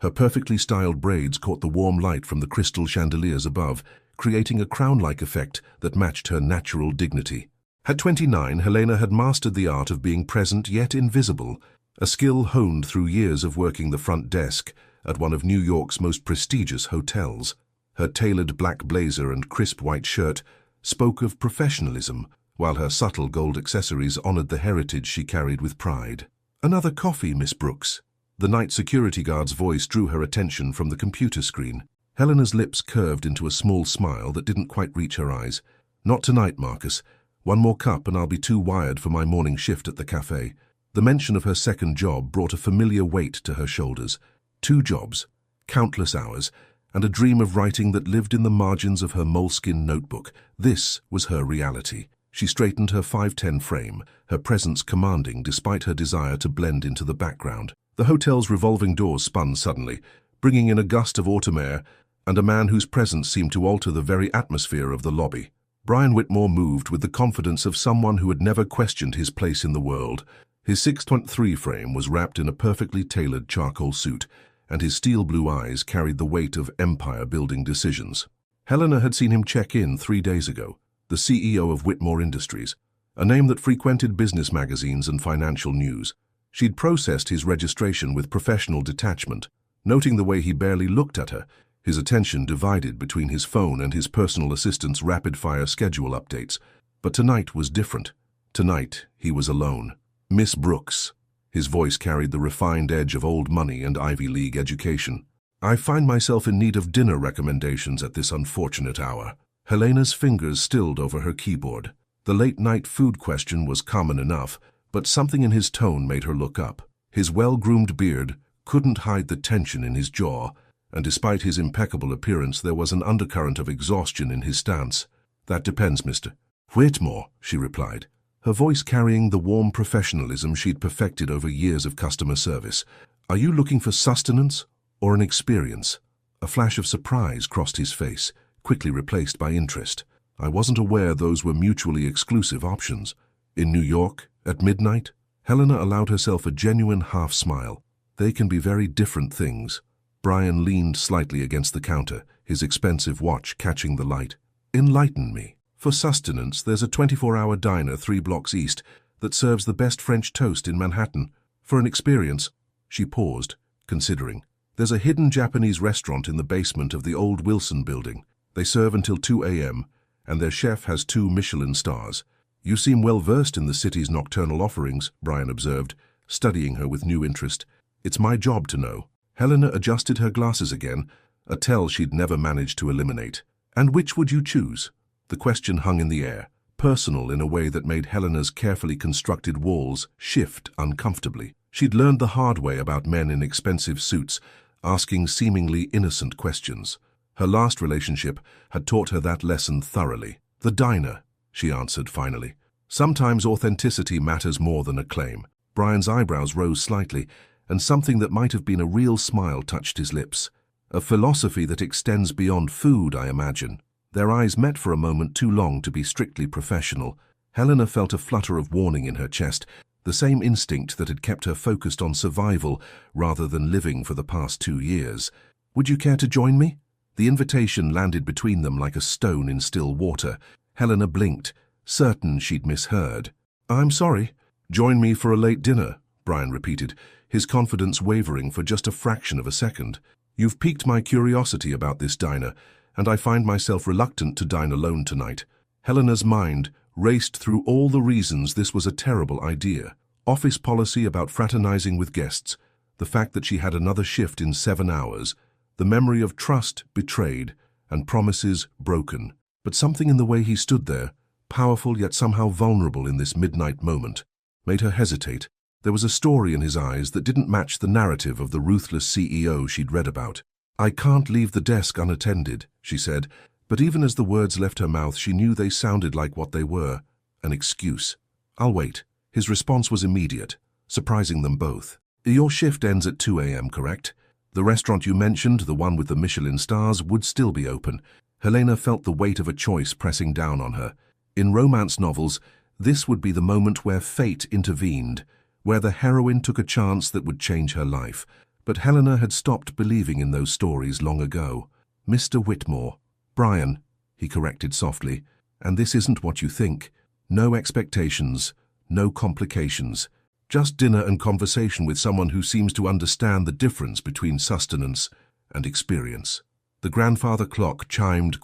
Her perfectly styled braids caught the warm light from the crystal chandeliers above, creating a crown-like effect that matched her natural dignity. At 29, Helena had mastered the art of being present yet invisible, a skill honed through years of working the front desk at one of New York's most prestigious hotels. Her tailored black blazer and crisp white shirt spoke of professionalism, while her subtle gold accessories honored the heritage she carried with pride. "Another coffee, Miss Brooks." The night security guard's voice drew her attention from the computer screen. Helena's lips curved into a small smile that didn't quite reach her eyes. "Not tonight, Marcus. One more cup and I'll be too wired for my morning shift at the cafe." The mention of her second job brought a familiar weight to her shoulders. 2 jobs, countless hours, and a dream of writing that lived in the margins of her moleskin notebook. This was her reality. She straightened her 5'10" frame, her presence commanding despite her desire to blend into the background. The hotel's revolving doors spun suddenly, bringing in a gust of autumn air and a man whose presence seemed to alter the very atmosphere of the lobby. Brian Whitmore moved with the confidence of someone who had never questioned his place in the world. His 6'3" frame was wrapped in a perfectly tailored charcoal suit, and his steel blue eyes carried the weight of empire-building decisions. Helena had seen him check in 3 days ago, the CEO of Whitmore Industries, a name that frequented business magazines and financial news. She'd processed his registration with professional detachment, noting the way he barely looked at her, his attention divided between his phone and his personal assistant's rapid-fire schedule updates. But tonight was different. Tonight, he was alone. "Miss Brooks." His voice carried the refined edge of old money and Ivy League education. "I find myself in need of dinner recommendations at this unfortunate hour." Helena's fingers stilled over her keyboard. The late-night food question was common enough, but something in his tone made her look up. His well-groomed beard couldn't hide the tension in his jaw, and despite his impeccable appearance, there was an undercurrent of exhaustion in his stance. "That depends, Mr. Whitmore," she replied, her voice carrying the warm professionalism she'd perfected over years of customer service. "Are you looking for sustenance or an experience?" A flash of surprise crossed his face, quickly replaced by interest. "I wasn't aware those were mutually exclusive options." "In New York, at midnight?" Helena allowed herself a genuine half-smile. "They can be very different things." Brian leaned slightly against the counter, his expensive watch catching the light. "Enlighten me." "For sustenance, there's a 24-hour diner 3 blocks east that serves the best French toast in Manhattan. For an experience," she paused, considering, "there's a hidden Japanese restaurant in the basement of the old Wilson building. They serve until 2 a.m., and their chef has 2 Michelin stars." "You seem well-versed in the city's nocturnal offerings," Brian observed, studying her with new interest. "It's my job to know." Helena adjusted her glasses again, a tell she'd never managed to eliminate. "And which would you choose?" The question hung in the air, personal in a way that made Helena's carefully constructed walls shift uncomfortably. She'd learned the hard way about men in expensive suits, asking seemingly innocent questions. Her last relationship had taught her that lesson thoroughly. "The diner," she answered finally. "Sometimes authenticity matters more than acclaim." Brian's eyebrows rose slightly, and something that might have been a real smile touched his lips. "A philosophy that extends beyond food, I imagine." Their eyes met for a moment too long to be strictly professional. Helena felt a flutter of warning in her chest, the same instinct that had kept her focused on survival rather than living for the past 2 years. "Would you care to join me?" The invitation landed between them like a stone in still water. Helena blinked, certain she'd misheard. "I'm sorry." "Join me for a late dinner," Brian repeated, his confidence wavering for just a fraction of a second. "You've piqued my curiosity about this diner, and I find myself reluctant to dine alone tonight." Helena's mind raced through all the reasons this was a terrible idea. Office policy about fraternizing with guests, the fact that she had another shift in 7 hours, the memory of trust betrayed and promises broken. But something in the way he stood there, powerful yet somehow vulnerable in this midnight moment, made her hesitate. There was a story in his eyes that didn't match the narrative of the ruthless CEO she'd read about. "I can't leave the desk unattended," she said, but even as the words left her mouth, she knew they sounded like what they were, an excuse. "I'll wait." His response was immediate, surprising them both. "Your shift ends at 2 a.m., correct? The restaurant you mentioned, the one with the Michelin stars, would still be open." Helena felt the weight of a choice pressing down on her. In romance novels, this would be the moment where fate intervened, where the heroine took a chance that would change her life. But Helena had stopped believing in those stories long ago. "Mr. Whitmore." "Brian," he corrected softly, "and this isn't what you think. No expectations, no complications. Just dinner and conversation with someone who seems to understand the difference between sustenance and experience." The grandfather clock chimed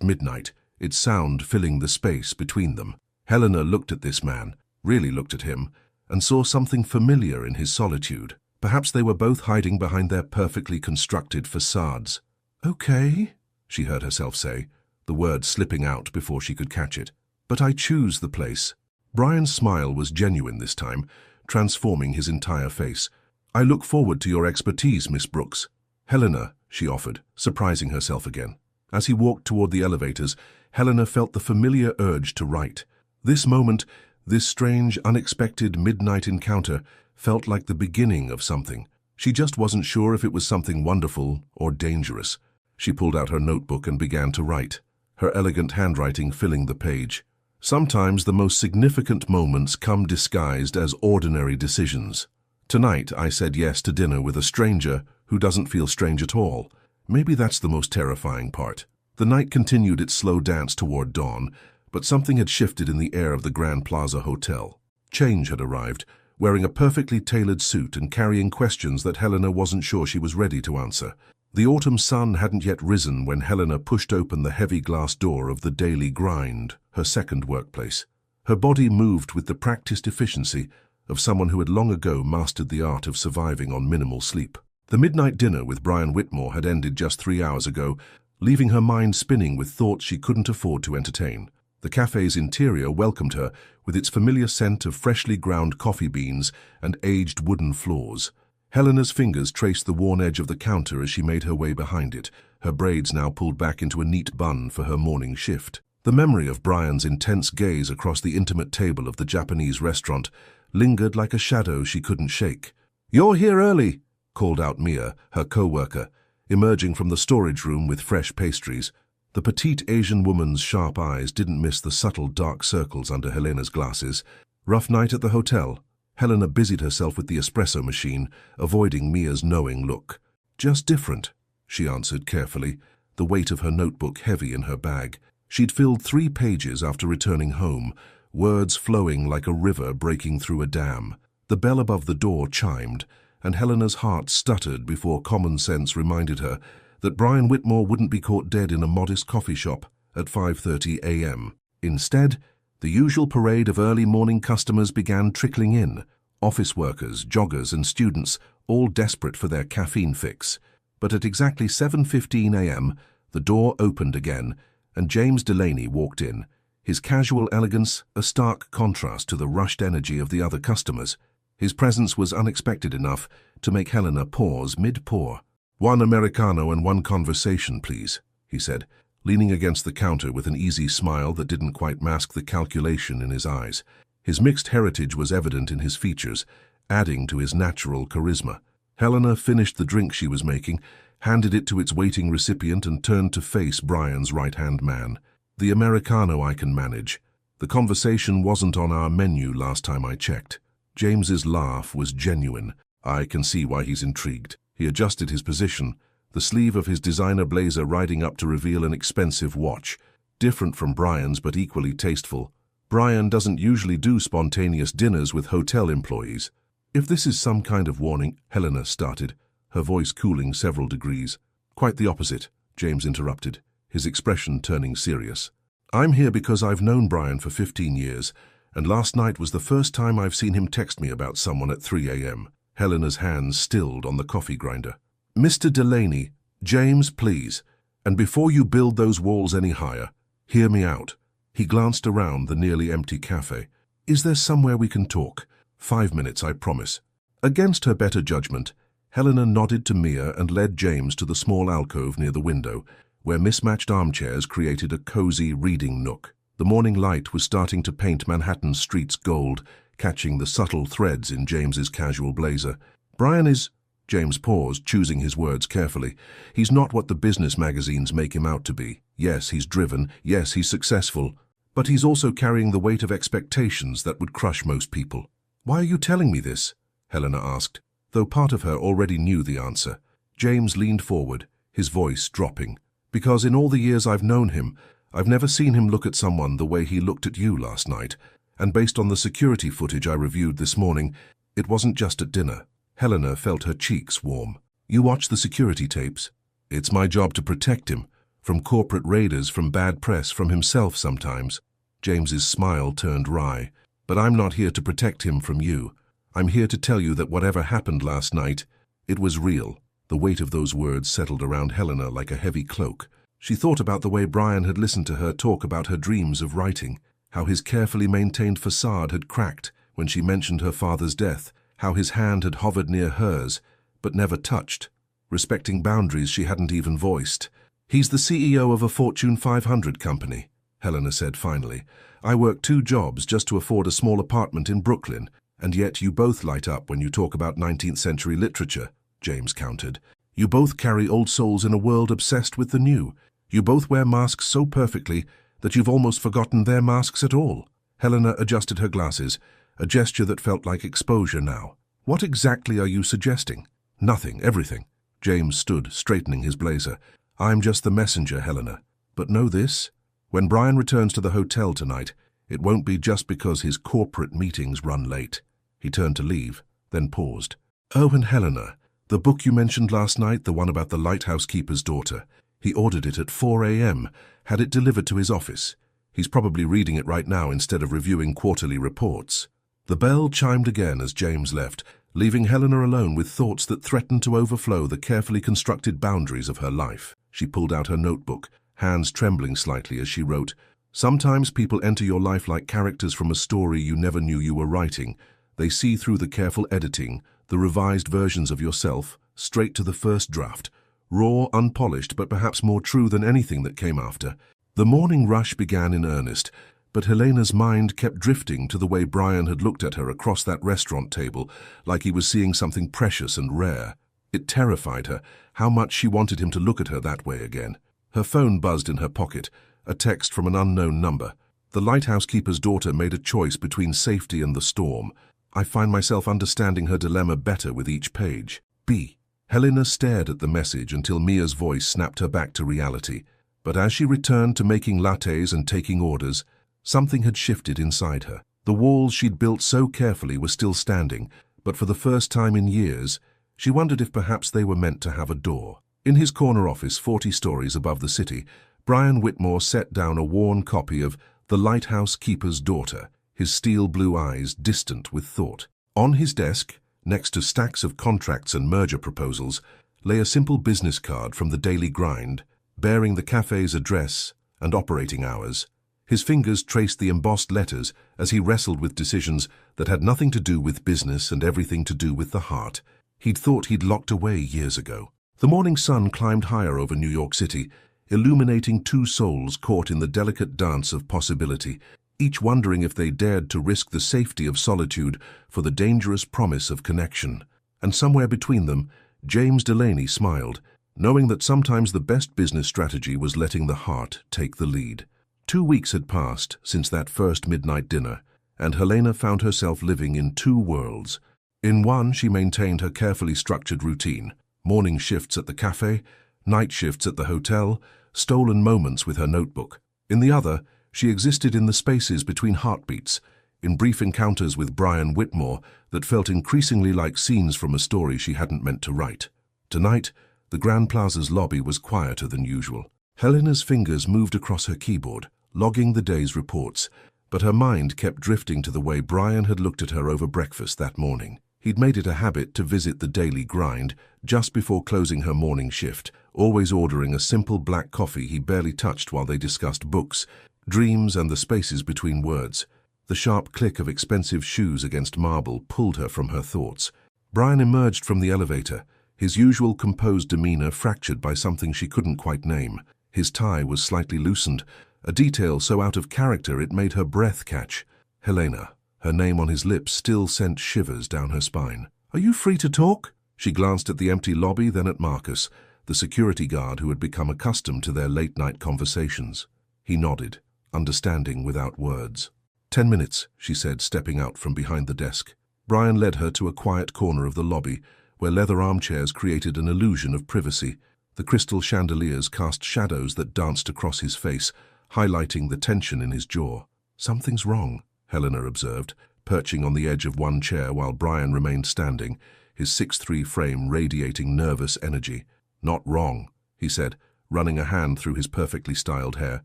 midnight, its sound filling the space between them. Helena looked at this man, really looked at him, and saw something familiar in his solitude. Perhaps they were both hiding behind their perfectly constructed facades. "Okay," she heard herself say, the word slipping out before she could catch it. "But I choose the place." Brian's smile was genuine this time, transforming his entire face. "I look forward to your expertise, Miss Brooks." "Helena," she offered, surprising herself again. As he walked toward the elevators, Helena felt the familiar urge to write. This moment, this strange, unexpected midnight encounter, felt like the beginning of something. She just wasn't sure if it was something wonderful or dangerous. She pulled out her notebook and began to write, her elegant handwriting filling the page. Sometimes the most significant moments come disguised as ordinary decisions. "Tonight I said yes to dinner with a stranger who doesn't feel strange at all." Maybe that's the most terrifying part. The night continued its slow dance toward dawn, but something had shifted in the air of the Grand Plaza Hotel. Change had arrived, wearing a perfectly tailored suit and carrying questions that Helena wasn't sure she was ready to answer. The autumn sun hadn't yet risen when Helena pushed open the heavy glass door of the Daily Grind, her second workplace. Her body moved with the practiced efficiency of someone who had long ago mastered the art of surviving on minimal sleep. The midnight dinner with Brian Whitmore had ended just 3 hours ago, leaving her mind spinning with thoughts she couldn't afford to entertain. The cafe's interior welcomed her with its familiar scent of freshly ground coffee beans and aged wooden floors. Helena's fingers traced the worn edge of the counter as she made her way behind it, her braids now pulled back into a neat bun for her morning shift. The memory of Brian's intense gaze across the intimate table of the Japanese restaurant lingered like a shadow she couldn't shake. "You're here early," called out Mia, her co-worker, emerging from the storage room with fresh pastries. The petite Asian woman's sharp eyes didn't miss the subtle dark circles under Helena's glasses. "Rough night at the hotel?" Helena busied herself with the espresso machine, avoiding Mia's knowing look. "Just different," she answered carefully, the weight of her notebook heavy in her bag. She'd filled 3 pages after returning home, words flowing like a river breaking through a dam. The bell above the door chimed, and Helena's heart stuttered before common sense reminded her that Brian Whitmore wouldn't be caught dead in a modest coffee shop at 5:30 a.m. Instead, the usual parade of early morning customers began trickling in, office workers, joggers, and students, all desperate for their caffeine fix. But at exactly 7:15 a.m., the door opened again, and James Delaney walked in, his casual elegance a stark contrast to the rushed energy of the other customers. His presence was unexpected enough to make Helena pause mid-pour. "1 Americano and 1 conversation, please," he said, leaning against the counter with an easy smile that didn't quite mask the calculation in his eyes. His mixed heritage was evident in his features, adding to his natural charisma. Helena finished the drink she was making, handed it to its waiting recipient, and turned to face Brian's right-hand man. "The Americano I can manage. The conversation wasn't on our menu last time I checked." James's laugh was genuine. "I can see why he's intrigued." He adjusted his position, the sleeve of his designer blazer riding up to reveal an expensive watch, different from Brian's but equally tasteful. Brian doesn't usually do spontaneous dinners with hotel employees. "If this is some kind of warning," Helena started, her voice cooling several degrees. "Quite the opposite," James interrupted, his expression turning serious. "I'm here because I've known Brian for 15 years, and last night was the first time I've seen him text me about someone at 3 a.m. Helena's hands stilled on the coffee grinder. "Mr. Delaney, James, please, and before you build those walls any higher, hear me out." He glanced around the nearly empty cafe. "Is there somewhere we can talk? 5 minutes, I promise." Against her better judgment, Helena nodded to Mia and led James to the small alcove near the window, where mismatched armchairs created a cozy reading nook. The morning light was starting to paint Manhattan's streets gold, catching the subtle threads in James's casual blazer. "Brian is—" James paused, choosing his words carefully. "He's not what the business magazines make him out to be. Yes, he's driven. Yes, he's successful. But he's also carrying the weight of expectations that would crush most people." "Why are you telling me this?" Helena asked. though part of her already knew the answer. James leaned forward, his voice dropping. Because in all the years I've known him, I've never seen him look at someone the way he looked at you last night. And based on the security footage I reviewed this morning, it wasn't just at dinner. Helena felt her cheeks warm. You watch the security tapes? It's my job to protect him. From corporate raiders, from bad press, from himself sometimes. James's smile turned wry. But I'm not here to protect him from you. I'm here to tell you that whatever happened last night, it was real. The weight of those words settled around Helena like a heavy cloak. She thought about the way Brian had listened to her talk about her dreams of writing, how his carefully maintained facade had cracked when she mentioned her father's death, how his hand had hovered near hers, but never touched, respecting boundaries she hadn't even voiced. He's the CEO of a Fortune 500 company, Helena said finally. I work 2 jobs just to afford a small apartment in Brooklyn, and yet you both light up when you talk about 19th century literature, James countered. You both carry old souls in a world obsessed with the new. You both wear masks so perfectly that you've almost forgotten their masks at all. Helena adjusted her glasses, a gesture that felt like exposure now. What exactly are you suggesting? Nothing, everything. James stood, straightening his blazer. I'm just the messenger, Helena. But know this? When Brian returns to the hotel tonight, it won't be just because his corporate meetings run late. He turned to leave, then paused. Oh, and Helena, the book you mentioned last night, the one about the lighthouse keeper's daughter, he ordered it at 4 a.m., had it delivered to his office. He's probably reading it right now instead of reviewing quarterly reports. The bell chimed again as James left, leaving Helena alone with thoughts that threatened to overflow the carefully constructed boundaries of her life. She pulled out her notebook, hands trembling slightly as she wrote, Sometimes people enter your life like characters from a story you never knew you were writing. They see through the careful editing, the revised versions of yourself, straight to the first draft, raw, unpolished, but perhaps more true than anything that came after. The morning rush began in earnest, but Helena's mind kept drifting to the way Brian had looked at her across that restaurant table, like he was seeing something precious and rare. It terrified her, how much she wanted him to look at her that way again. Her phone buzzed in her pocket, a text from an unknown number. The lighthouse keeper's daughter made a choice between safety and the storm. I find myself understanding her dilemma better with each page. B. Helena stared at the message until Mia's voice snapped her back to reality. But as she returned to making lattes and taking orders, something had shifted inside her. The walls she'd built so carefully were still standing, but for the first time in years, she wondered if perhaps they were meant to have a door. In his corner office, 40 stories above the city, Brian Whitmore set down a worn copy of The Lighthouse Keeper's Daughter, his steel blue eyes distant with thought. On his desk, next to stacks of contracts and merger proposals, lay a simple business card from the Daily Grind, bearing the cafe's address and operating hours. His fingers traced the embossed letters as he wrestled with decisions that had nothing to do with business and everything to do with the heart. He'd thought he'd locked away years ago. The morning sun climbed higher over New York City, illuminating 2 souls caught in the delicate dance of possibility, each wondering if they dared to risk the safety of solitude for the dangerous promise of connection. And somewhere between them, James Delaney smiled, knowing that sometimes the best business strategy was letting the heart take the lead. 2 weeks had passed since that first midnight dinner, and Helena found herself living in 2 worlds. In one, she maintained her carefully structured routine, morning shifts at the cafe, night shifts at the hotel, stolen moments with her notebook. In the other, she existed in the spaces between heartbeats, in brief encounters with Brian Whitmore that felt increasingly like scenes from a story she hadn't meant to write. Tonight, the Grand Plaza's lobby was quieter than usual. Helena's fingers moved across her keyboard, logging the day's reports, but her mind kept drifting to the way Brian had looked at her over breakfast that morning. He'd made it a habit to visit the Daily Grind just before closing her morning shift, always ordering a simple black coffee he barely touched while they discussed books, dreams, and the spaces between words. The sharp click of expensive shoes against marble pulled her from her thoughts. Brian emerged from the elevator, his usual composed demeanor fractured by something she couldn't quite name. His tie was slightly loosened, a detail so out of character it made her breath catch. Helena. Her name on his lips still sent shivers down her spine. Are you free to talk? She glanced at the empty lobby, then at Marcus, the security guard who had become accustomed to their late-night conversations. He nodded, understanding without words. 10 minutes, she said, stepping out from behind the desk. Brian led her to a quiet corner of the lobby, where leather armchairs created an illusion of privacy. The crystal chandeliers cast shadows that danced across his face, highlighting the tension in his jaw. "Something's wrong," Helena observed, perching on the edge of one chair while Brian remained standing, his 6'3" frame radiating nervous energy. "Not wrong," he said, running a hand through his perfectly styled hair.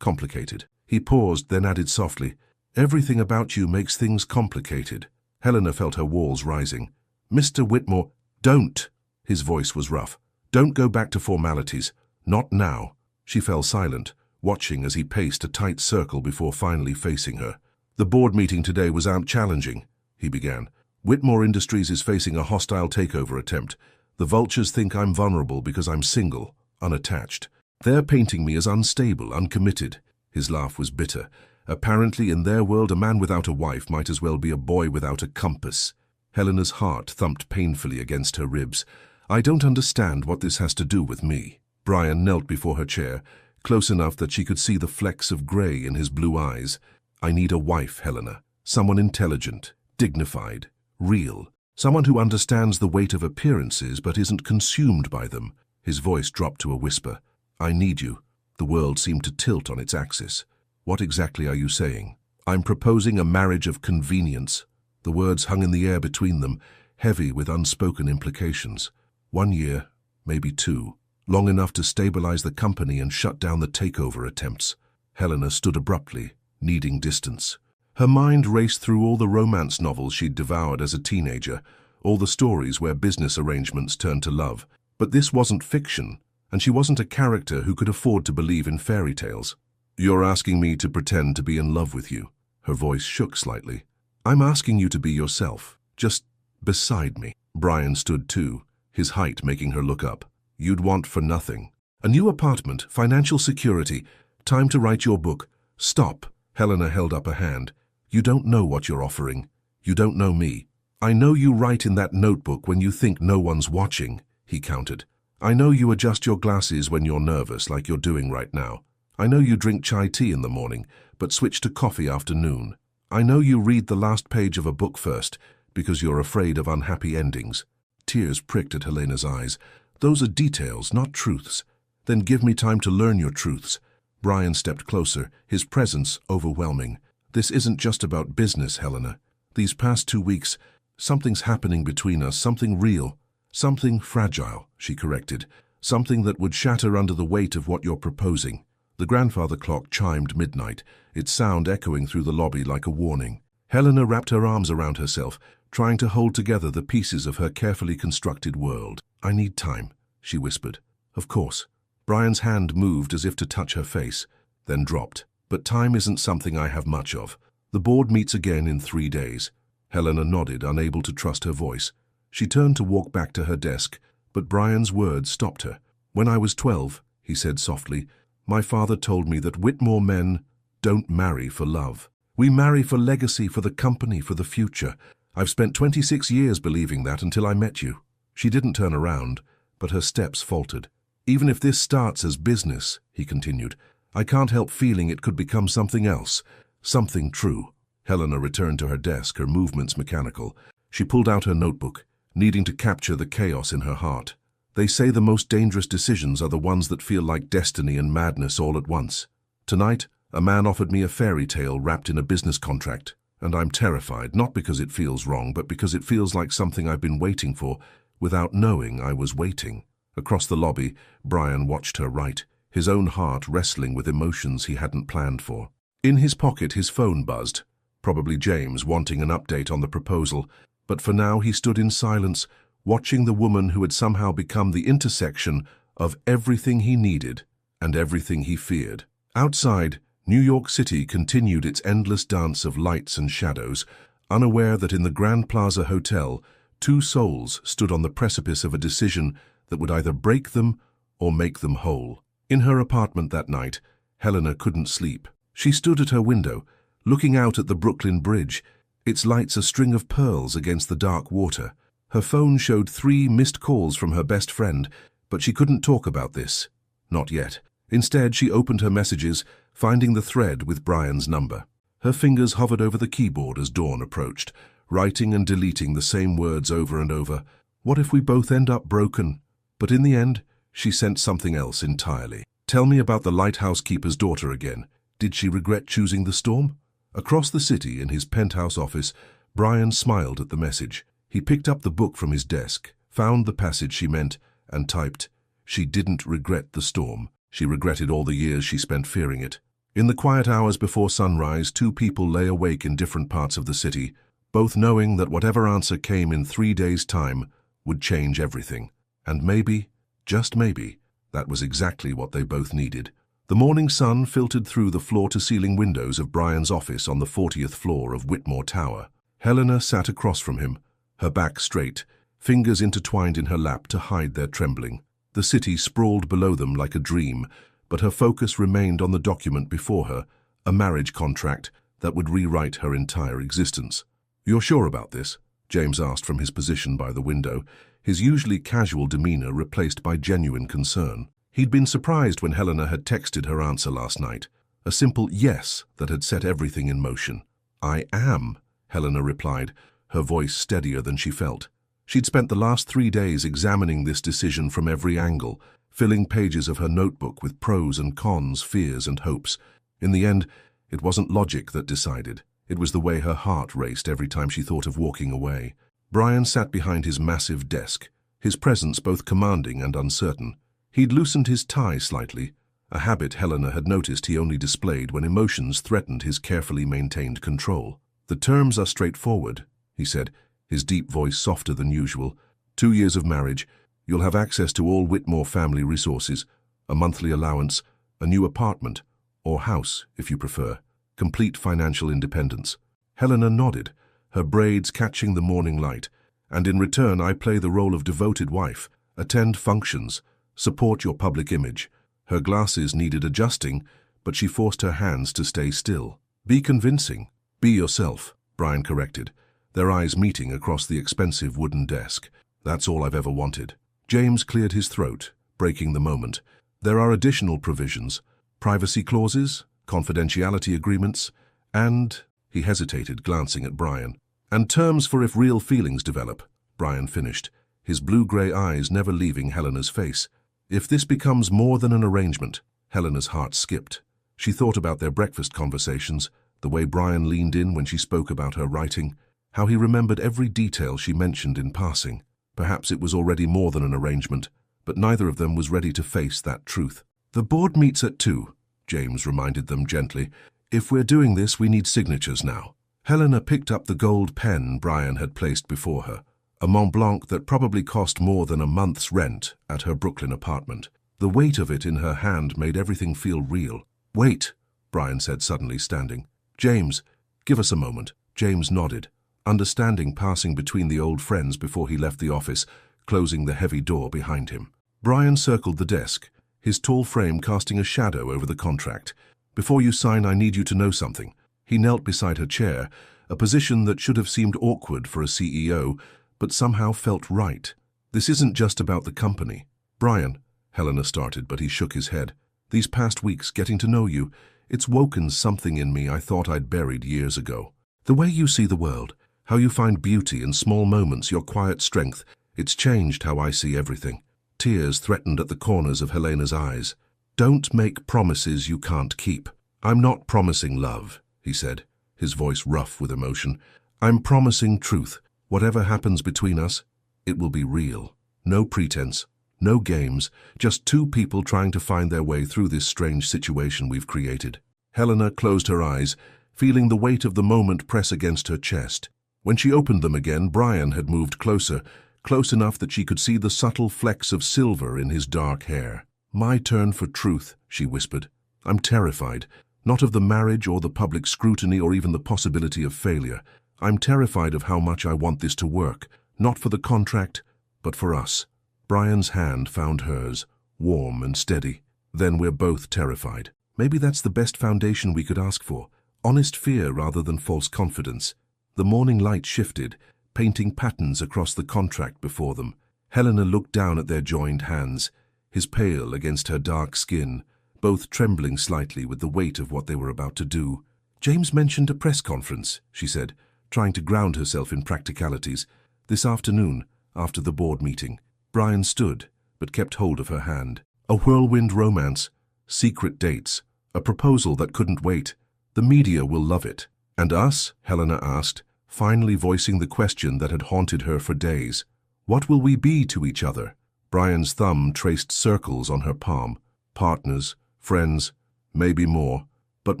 "Complicated." He paused, then added softly, "Everything about you makes things complicated." Helena felt her walls rising. "Mr. Whitmore, don't!" His voice was rough. "Don't go back to formalities. Not now." She fell silent, watching as he paced a tight circle before finally facing her. "The board meeting today was challenging," he began. "Whitmore Industries is facing a hostile takeover attempt. The vultures think I'm vulnerable because I'm single, unattached. They're painting me as unstable, uncommitted." His laugh was bitter. "Apparently, in their world, a man without a wife might as well be a boy without a compass." Helena's heart thumped painfully against her ribs. "I don't understand what this has to do with me." Brian knelt before her chair, close enough that she could see the flecks of grey in his blue eyes. "I need a wife, Helena. Someone intelligent, dignified, real. Someone who understands the weight of appearances but isn't consumed by them." His voice dropped to a whisper. "I need you." The world seemed to tilt on its axis. "What exactly are you saying?" "I'm proposing a marriage of convenience." The words hung in the air between them, heavy with unspoken implications. 1 year, maybe 2, long enough to stabilize the company and shut down the takeover attempts. Helena stood abruptly, needing distance. Her mind raced through all the romance novels she'd devoured as a teenager, all the stories where business arrangements turned to love. But this wasn't fiction, and she wasn't a character who could afford to believe in fairy tales. "You're asking me to pretend to be in love with you." Her voice shook slightly. "I'm asking you to be yourself, just beside me." Brian stood too, his height making her look up. "You'd want for nothing. A new apartment, financial security, time to write your book." "Stop." Helena held up a hand. "You don't know what you're offering. You don't know me." "I know you write in that notebook when you think no one's watching," he countered. "I know you adjust your glasses when you're nervous, like you're doing right now. I know you drink chai tea in the morning, but switch to coffee after noon. I know you read the last page of a book first, because you're afraid of unhappy endings." Tears pricked at Helena's eyes. "Those are details, not truths." "Then give me time to learn your truths." Brian stepped closer, his presence overwhelming. "This isn't just about business, Helena. These past 2 weeks, something's happening between us, something real. Something fragile," she corrected. "Something that would shatter under the weight of what you're proposing." The grandfather clock chimed midnight, its sound echoing through the lobby like a warning. Helena wrapped her arms around herself, trying to hold together the pieces of her carefully constructed world. "I need time," she whispered. "Of course." Brian's hand moved as if to touch her face, then dropped. "But time isn't something I have much of. The board meets again in 3 days." Helena nodded, unable to trust her voice. She turned to walk back to her desk, but Brian's words stopped her. "When I was 12, he said softly, "my father told me that Whitmore men don't marry for love. We marry for legacy, for the company, for the future. I've spent 26 years believing that until I met you." She didn't turn around, but her steps faltered. "Even if this starts as business," he continued, "I can't help feeling it could become something else, something true." Helena returned to her desk, her movements mechanical. She pulled out her notebook, needing to capture the chaos in her heart. "They say the most dangerous decisions are the ones that feel like destiny and madness all at once. Tonight, a man offered me a fairy tale wrapped in a business contract, and I'm terrified, not because it feels wrong, but because it feels like something I've been waiting for, without knowing I was waiting." Across the lobby, Brian watched her write, his own heart wrestling with emotions he hadn't planned for. In his pocket, his phone buzzed, probably James wanting an update on the proposal, but for now he stood in silence, watching the woman who had somehow become the intersection of everything he needed and everything he feared. Outside, New York City continued its endless dance of lights and shadows, unaware that in the Grand Plaza Hotel, 2 souls stood on the precipice of a decision that would either break them or make them whole. In her apartment that night, Helena couldn't sleep. She stood at her window, looking out at the Brooklyn Bridge, its lights a string of pearls against the dark water. Her phone showed 3 missed calls from her best friend, but she couldn't talk about this. Not yet. Instead, she opened her messages, finding the thread with Brian's number. Her fingers hovered over the keyboard as dawn approached, writing and deleting the same words over and over. What if we both end up broken? But in the end, she sent something else entirely. Tell me about the lighthouse keeper's daughter again. Did she regret choosing the storm? Across the city, in his penthouse office, Brian smiled at the message. He picked up the book from his desk, found the passage she meant, and typed, "She didn't regret the storm. She regretted all the years she spent fearing it." In the quiet hours before sunrise, two people lay awake in different parts of the city, both knowing that whatever answer came in 3 days' time would change everything. And maybe, just maybe, that was exactly what they both needed. The morning sun filtered through the floor-to-ceiling windows of Brian's office on the 40th floor of Whitmore Tower. Helena sat across from him, her back straight, fingers intertwined in her lap to hide their trembling. The city sprawled below them like a dream, but her focus remained on the document before her, a marriage contract that would rewrite her entire existence. "You're sure about this?" James asked from his position by the window, his usually casual demeanor replaced by genuine concern. He'd been surprised when Helena had texted her answer last night, a simple yes that had set everything in motion. "I am," Helena replied, her voice steadier than she felt. She'd spent the last 3 days examining this decision from every angle, filling pages of her notebook with pros and cons, fears and hopes. In the end, it wasn't logic that decided. It was the way her heart raced every time she thought of walking away. Brian sat behind his massive desk, his presence both commanding and uncertain. He'd loosened his tie slightly, a habit Helena had noticed he only displayed when emotions threatened his carefully maintained control. "The terms are straightforward," he said, his deep voice softer than usual. 2 years of marriage, you'll have access to all Whitmore family resources, a monthly allowance, a new apartment, or house, if you prefer, complete financial independence. Helena nodded, her braids catching the morning light. "And in return, I play the role of devoted wife, attend functions, support your public image." Her glasses needed adjusting, but she forced her hands to stay still. "Be convincing. Be yourself," Brian corrected, their eyes meeting across the expensive wooden desk. "That's all I've ever wanted." James cleared his throat, breaking the moment. "There are additional provisions, privacy clauses, confidentiality agreements, and—" he hesitated, glancing at Brian. "And terms for if real feelings develop," Brian finished, his blue-grey eyes never leaving Helena's face. "If this becomes more than an arrangement," Helena's heart skipped. She thought about their breakfast conversations, the way Brian leaned in when she spoke about her writing, how he remembered every detail she mentioned in passing. Perhaps it was already more than an arrangement, but neither of them was ready to face that truth. "The board meets at 2, James reminded them gently. "If we're doing this, we need signatures now." Helena picked up the gold pen Brian had placed before her, a Mont Blanc that probably cost more than a month's rent at her Brooklyn apartment. The weight of it in her hand made everything feel real. "Wait," Brian said suddenly, standing. "James, give us a moment." James nodded, understanding passing between the old friends before he left the office, closing the heavy door behind him. Brian circled the desk, his tall frame casting a shadow over the contract. "Before you sign, I need you to know something." He knelt beside her chair, a position that should have seemed awkward for a CEO, but somehow felt right. "This isn't just about the company." "Brian," Helena started, but he shook his head. "These past weeks, getting to know you, it's woken something in me I thought I'd buried years ago. The way you see the world, how you find beauty in small moments, your quiet strength, it's changed how I see everything." Tears threatened at the corners of Helena's eyes. "Don't make promises you can't keep." "I'm not promising love," he said, his voice rough with emotion. "I'm promising truth. Whatever happens between us, it will be real. No pretense, no games, just two people trying to find their way through this strange situation we've created." Helena closed her eyes, feeling the weight of the moment press against her chest. When she opened them again, Brian had moved closer, close enough that she could see the subtle flecks of silver in his dark hair. "My turn for truth," she whispered. "I'm terrified, not of the marriage or the public scrutiny or even the possibility of failure. I'm terrified of how much I want this to work, not for the contract, but for us." Brian's hand found hers, warm and steady. "Then we're both terrified. Maybe that's the best foundation we could ask for. Honest fear rather than false confidence." The morning light shifted, painting patterns across the contract before them. Helena looked down at their joined hands, his pale against her dark skin, both trembling slightly with the weight of what they were about to do. "James mentioned a press conference," she said, trying to ground herself in practicalities. "This afternoon, after the board meeting. Brian stood, but kept hold of her hand. A whirlwind romance, secret dates, a proposal that couldn't wait. The media will love it. And us? Helena asked, finally voicing the question that had haunted her for days. What will we be to each other? Brian's thumb traced circles on her palm. Partners, friends, maybe more. But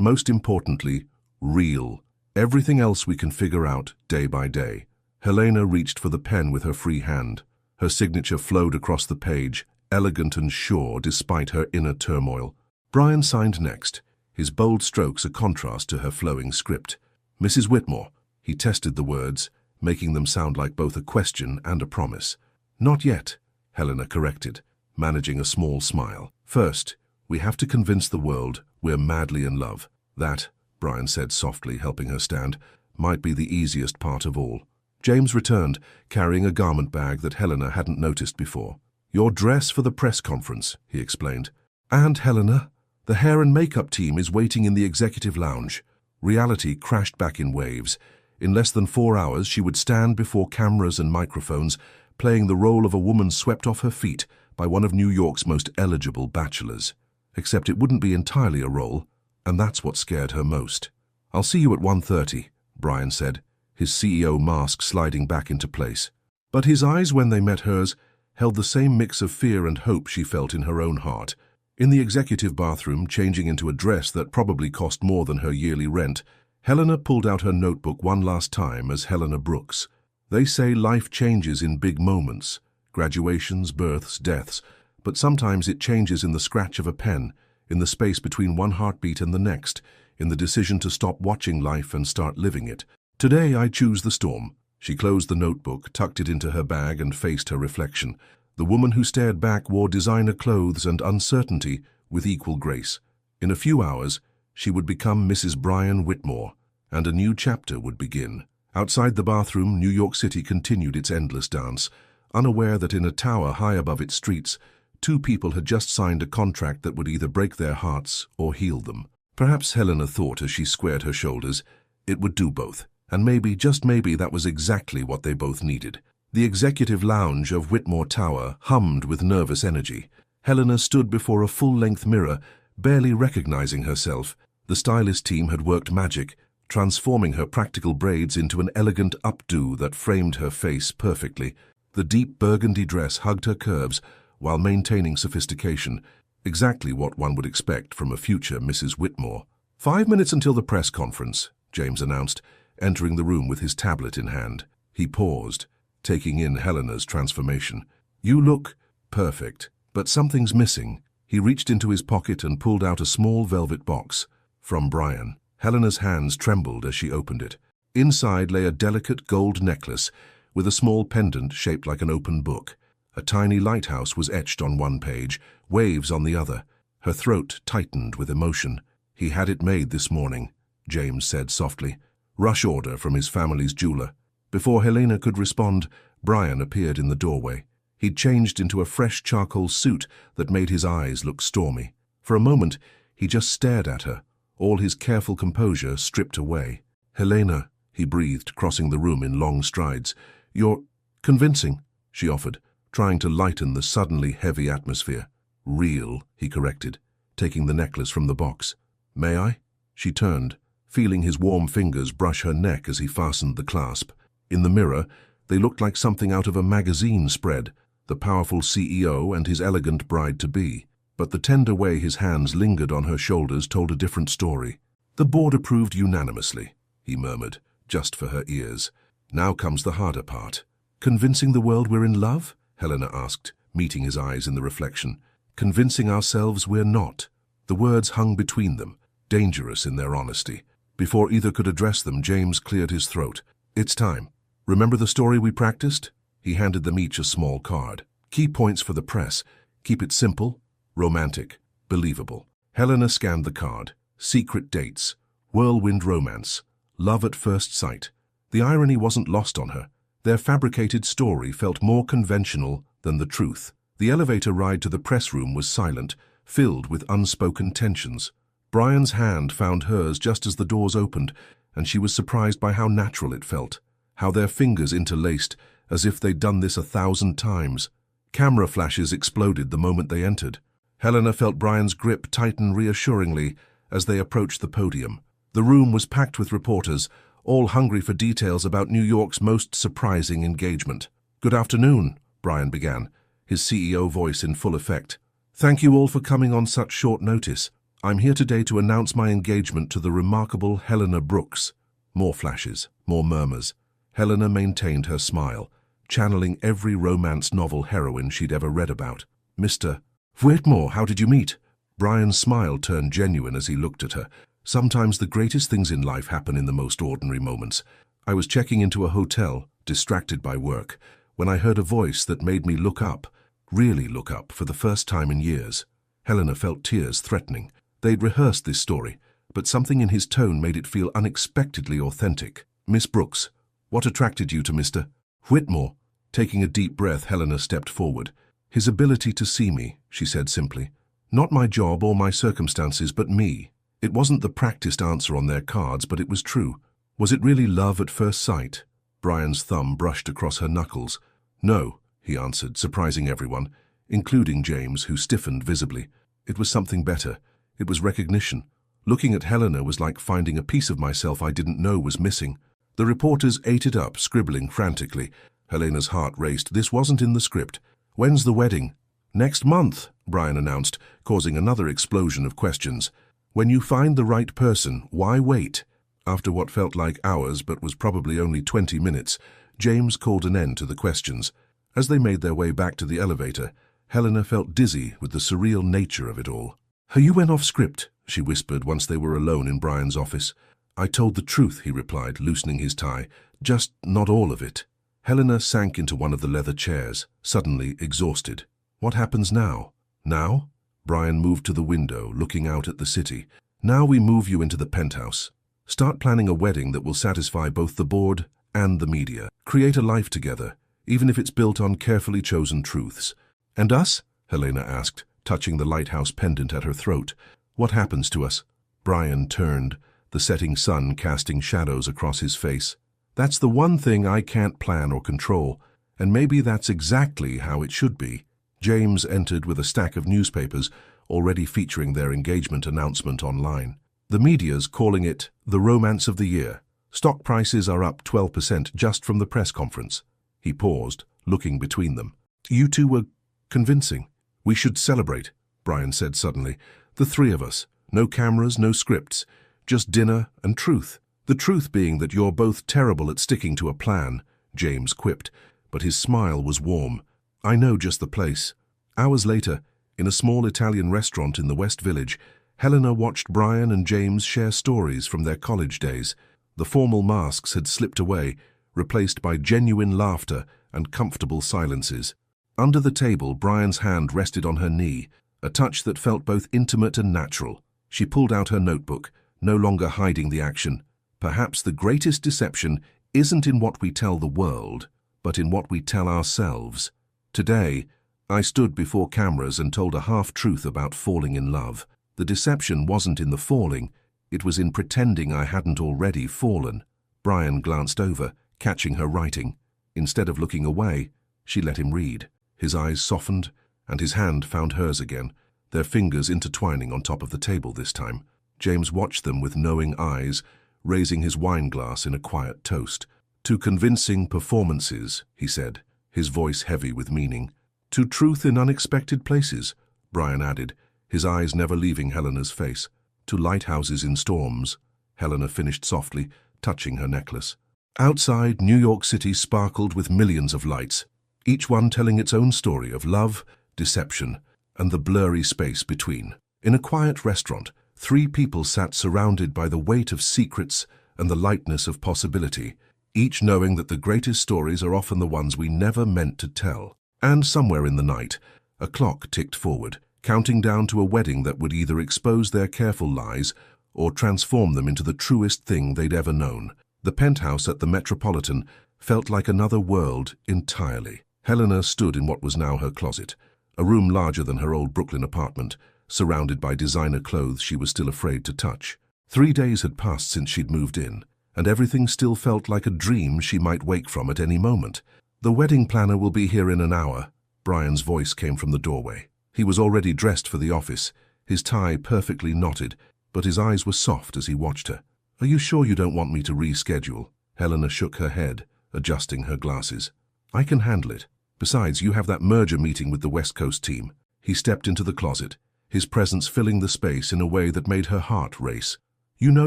most importantly, real. Everything else we can figure out day by day. Helena reached for the pen with her free hand. Her signature flowed across the page, elegant and sure despite her inner turmoil. Brian signed next, his bold strokes a contrast to her flowing script. Mrs. Whitmore. He tested the words, making them sound like both a question and a promise. Not yet, Helena corrected, managing a small smile. First, we have to convince the world we're madly in love. That, Brian said softly, helping her stand, might be the easiest part of all. James returned, carrying a garment bag that Helena hadn't noticed before. Your dress for the press conference, he explained. And, Helena, the hair and makeup team is waiting in the executive lounge. Reality crashed back in waves. In less than 4 hours, she would stand before cameras and microphones, playing the role of a woman swept off her feet by one of New York's most eligible bachelors. Except it wouldn't be entirely a role, and that's what scared her most. I'll see you at 1:30, Brian said, his CEO mask sliding back into place. But his eyes, when they met hers, held the same mix of fear and hope she felt in her own heart. In the executive bathroom, changing into a dress that probably cost more than her yearly rent, Helena pulled out her notebook one last time as Helena Brooks. They say life changes in big moments, graduations, births, deaths, but sometimes it changes in the scratch of a pen, in the space between one heartbeat and the next, in the decision to stop watching life and start living it. Today I choose the storm. She closed the notebook, tucked it into her bag and faced her reflection. The woman who stared back wore designer clothes and uncertainty with equal grace. In a few hours, she would become Mrs. Brian Whitmore, and a new chapter would begin. Outside the bathroom, New York City continued its endless dance, unaware that in a tower high above its streets, 2 people had just signed a contract that would either break their hearts or heal them. Perhaps Helena thought as she squared her shoulders, it would do both, and maybe, just maybe, that was exactly what they both needed. The executive lounge of Whitmore Tower hummed with nervous energy. Helena stood before a full-length mirror, barely recognizing herself. The stylist team had worked magic, transforming her practical braids into an elegant updo that framed her face perfectly. The deep burgundy dress hugged her curves while maintaining sophistication, exactly what one would expect from a future Mrs. Whitmore. 5 minutes until the press conference, James announced, entering the room with his tablet in hand. He paused, taking in Helena's transformation. You look perfect, but something's missing. He reached into his pocket and pulled out a small velvet box. From Brian. Helena's hands trembled as she opened it. Inside lay a delicate gold necklace with a small pendant shaped like an open book. A tiny lighthouse was etched on one page, waves on the other. Her throat tightened with emotion. He had it made this morning, James said softly. Rush order from his family's jeweler. Before Helena could respond, Brian appeared in the doorway. He'd changed into a fresh charcoal suit that made his eyes look stormy. For a moment, he just stared at her, all his careful composure stripped away. Helena, he breathed, crossing the room in long strides. You're convincing, she offered, trying to lighten the suddenly heavy atmosphere. Real, he corrected, taking the necklace from the box. May I? She turned, feeling his warm fingers brush her neck as he fastened the clasp. In the mirror, they looked like something out of a magazine spread, the powerful CEO and his elegant bride-to-be. But the tender way his hands lingered on her shoulders told a different story. The board approved unanimously, he murmured, just for her ears. Now comes the harder part. Convincing the world we're in love? Helena asked, meeting his eyes in the reflection. Convincing ourselves we're not. The words hung between them, dangerous in their honesty. Before either could address them, James cleared his throat. It's time. Remember the story we practiced? He handed them each a small card. Key points for the press. Keep it simple, romantic, believable. Helena scanned the card. Secret dates, whirlwind romance, love at first sight. The irony wasn't lost on her. Their fabricated story felt more conventional than the truth. The elevator ride to the press room was silent, filled with unspoken tensions. Brian's hand found hers just as the doors opened, and she was surprised by how natural it felt, how their fingers interlaced, as if they'd done this 1,000 times. Camera flashes exploded the moment they entered. Helena felt Brian's grip tighten reassuringly as they approached the podium. The room was packed with reporters, all hungry for details about New York's most surprising engagement. "Good afternoon," Brian began, his CEO voice in full effect. "Thank you all for coming on such short notice. I'm here today to announce my engagement to the remarkable Helena Brooks." More flashes, more murmurs. Helena maintained her smile, channeling every romance novel heroine she'd ever read about. "Mr. Whitmore, how did you meet?" Brian's smile turned genuine as he looked at her. "Sometimes the greatest things in life happen in the most ordinary moments. I was checking into a hotel, distracted by work, when I heard a voice that made me look up, really look up, for the first time in years." Helena felt tears threatening. They'd rehearsed this story, but something in his tone made it feel unexpectedly authentic. "Miss Brooks, what attracted you to Mr. Whitmore?" Taking a deep breath, Helena stepped forward. "His ability to see me," she said simply. "Not my job or my circumstances, but me." It wasn't the practiced answer on their cards, but it was true. Was it really love at first sight? Brian's thumb brushed across her knuckles. "No," he answered, surprising everyone, including James, who stiffened visibly. "It was something better. It was recognition. Looking at Helena was like finding a piece of myself I didn't know was missing." The reporters ate it up, scribbling frantically. Helena's heart raced. This wasn't in the script. "When's the wedding?" "Next month," Brian announced, causing another explosion of questions. "When you find the right person, why wait?" After what felt like hours but was probably only 20 minutes, James called an end to the questions. As they made their way back to the elevator, Helena felt dizzy with the surreal nature of it all. "You went off script," she whispered once they were alone in Brian's office. "I told the truth," he replied, loosening his tie. "Just not all of it." Helena sank into one of the leather chairs, suddenly exhausted. "What happens now?" "Now?" Brian moved to the window, looking out at the city. "Now we move you into the penthouse. Start planning a wedding that will satisfy both the board and the media. Create a life together, even if it's built on carefully chosen truths." "And us?" Helena asked, touching the lighthouse pendant at her throat. "What happens to us?" Brian turned, the setting sun casting shadows across his face. "That's the one thing I can't plan or control, and maybe that's exactly how it should be." James entered with a stack of newspapers, already featuring their engagement announcement online. "The media's calling it the romance of the year. Stock prices are up 12% just from the press conference." He paused, looking between them. "You two were convincing." "We should celebrate," Brian said suddenly. "The three of us. No cameras, no scripts. Just dinner and truth. The truth being that you're both terrible at sticking to a plan," James quipped, but his smile was warm. "I know just the place." Hours later, in a small Italian restaurant in the West Village, Helena watched Brian and James share stories from their college days. The formal masks had slipped away, replaced by genuine laughter and comfortable silences. Under the table, Brian's hand rested on her knee, a touch that felt both intimate and natural. She pulled out her notebook, no longer hiding the action. "Perhaps the greatest deception isn't in what we tell the world, but in what we tell ourselves. Today, I stood before cameras and told a half-truth about falling in love. The deception wasn't in the falling, it was in pretending I hadn't already fallen." Brian glanced over, catching her writing. Instead of looking away, she let him read. His eyes softened, and his hand found hers again, their fingers intertwining on top of the table this time. James watched them with knowing eyes, raising his wine glass in a quiet toast. "To convincing performances," he said, his voice heavy with meaning. "To truth in unexpected places," Brian added, his eyes never leaving Helena's face. "To lighthouses in storms," Helena finished softly, touching her necklace. Outside, New York City sparkled with millions of lights, each one telling its own story of love, deception, and the blurry space between. In a quiet restaurant, three people sat surrounded by the weight of secrets and the lightness of possibility, each knowing that the greatest stories are often the ones we never meant to tell. And somewhere in the night, a clock ticked forward, counting down to a wedding that would either expose their careful lies or transform them into the truest thing they'd ever known. The penthouse at the Metropolitan felt like another world entirely. Helena stood in what was now her closet, a room larger than her old Brooklyn apartment, surrounded by designer clothes she was still afraid to touch. 3 days had passed since she'd moved in, and everything still felt like a dream she might wake from at any moment. The wedding planner will be here in an hour. Brian's voice came from the doorway. He was already dressed for the office, his tie perfectly knotted, but his eyes were soft as he watched her. Are you sure you don't want me to reschedule? Helena shook her head, adjusting her glasses. I can handle it. Besides, you have that merger meeting with the West Coast team. He stepped into the closet, his presence filling the space in a way that made her heart race. You know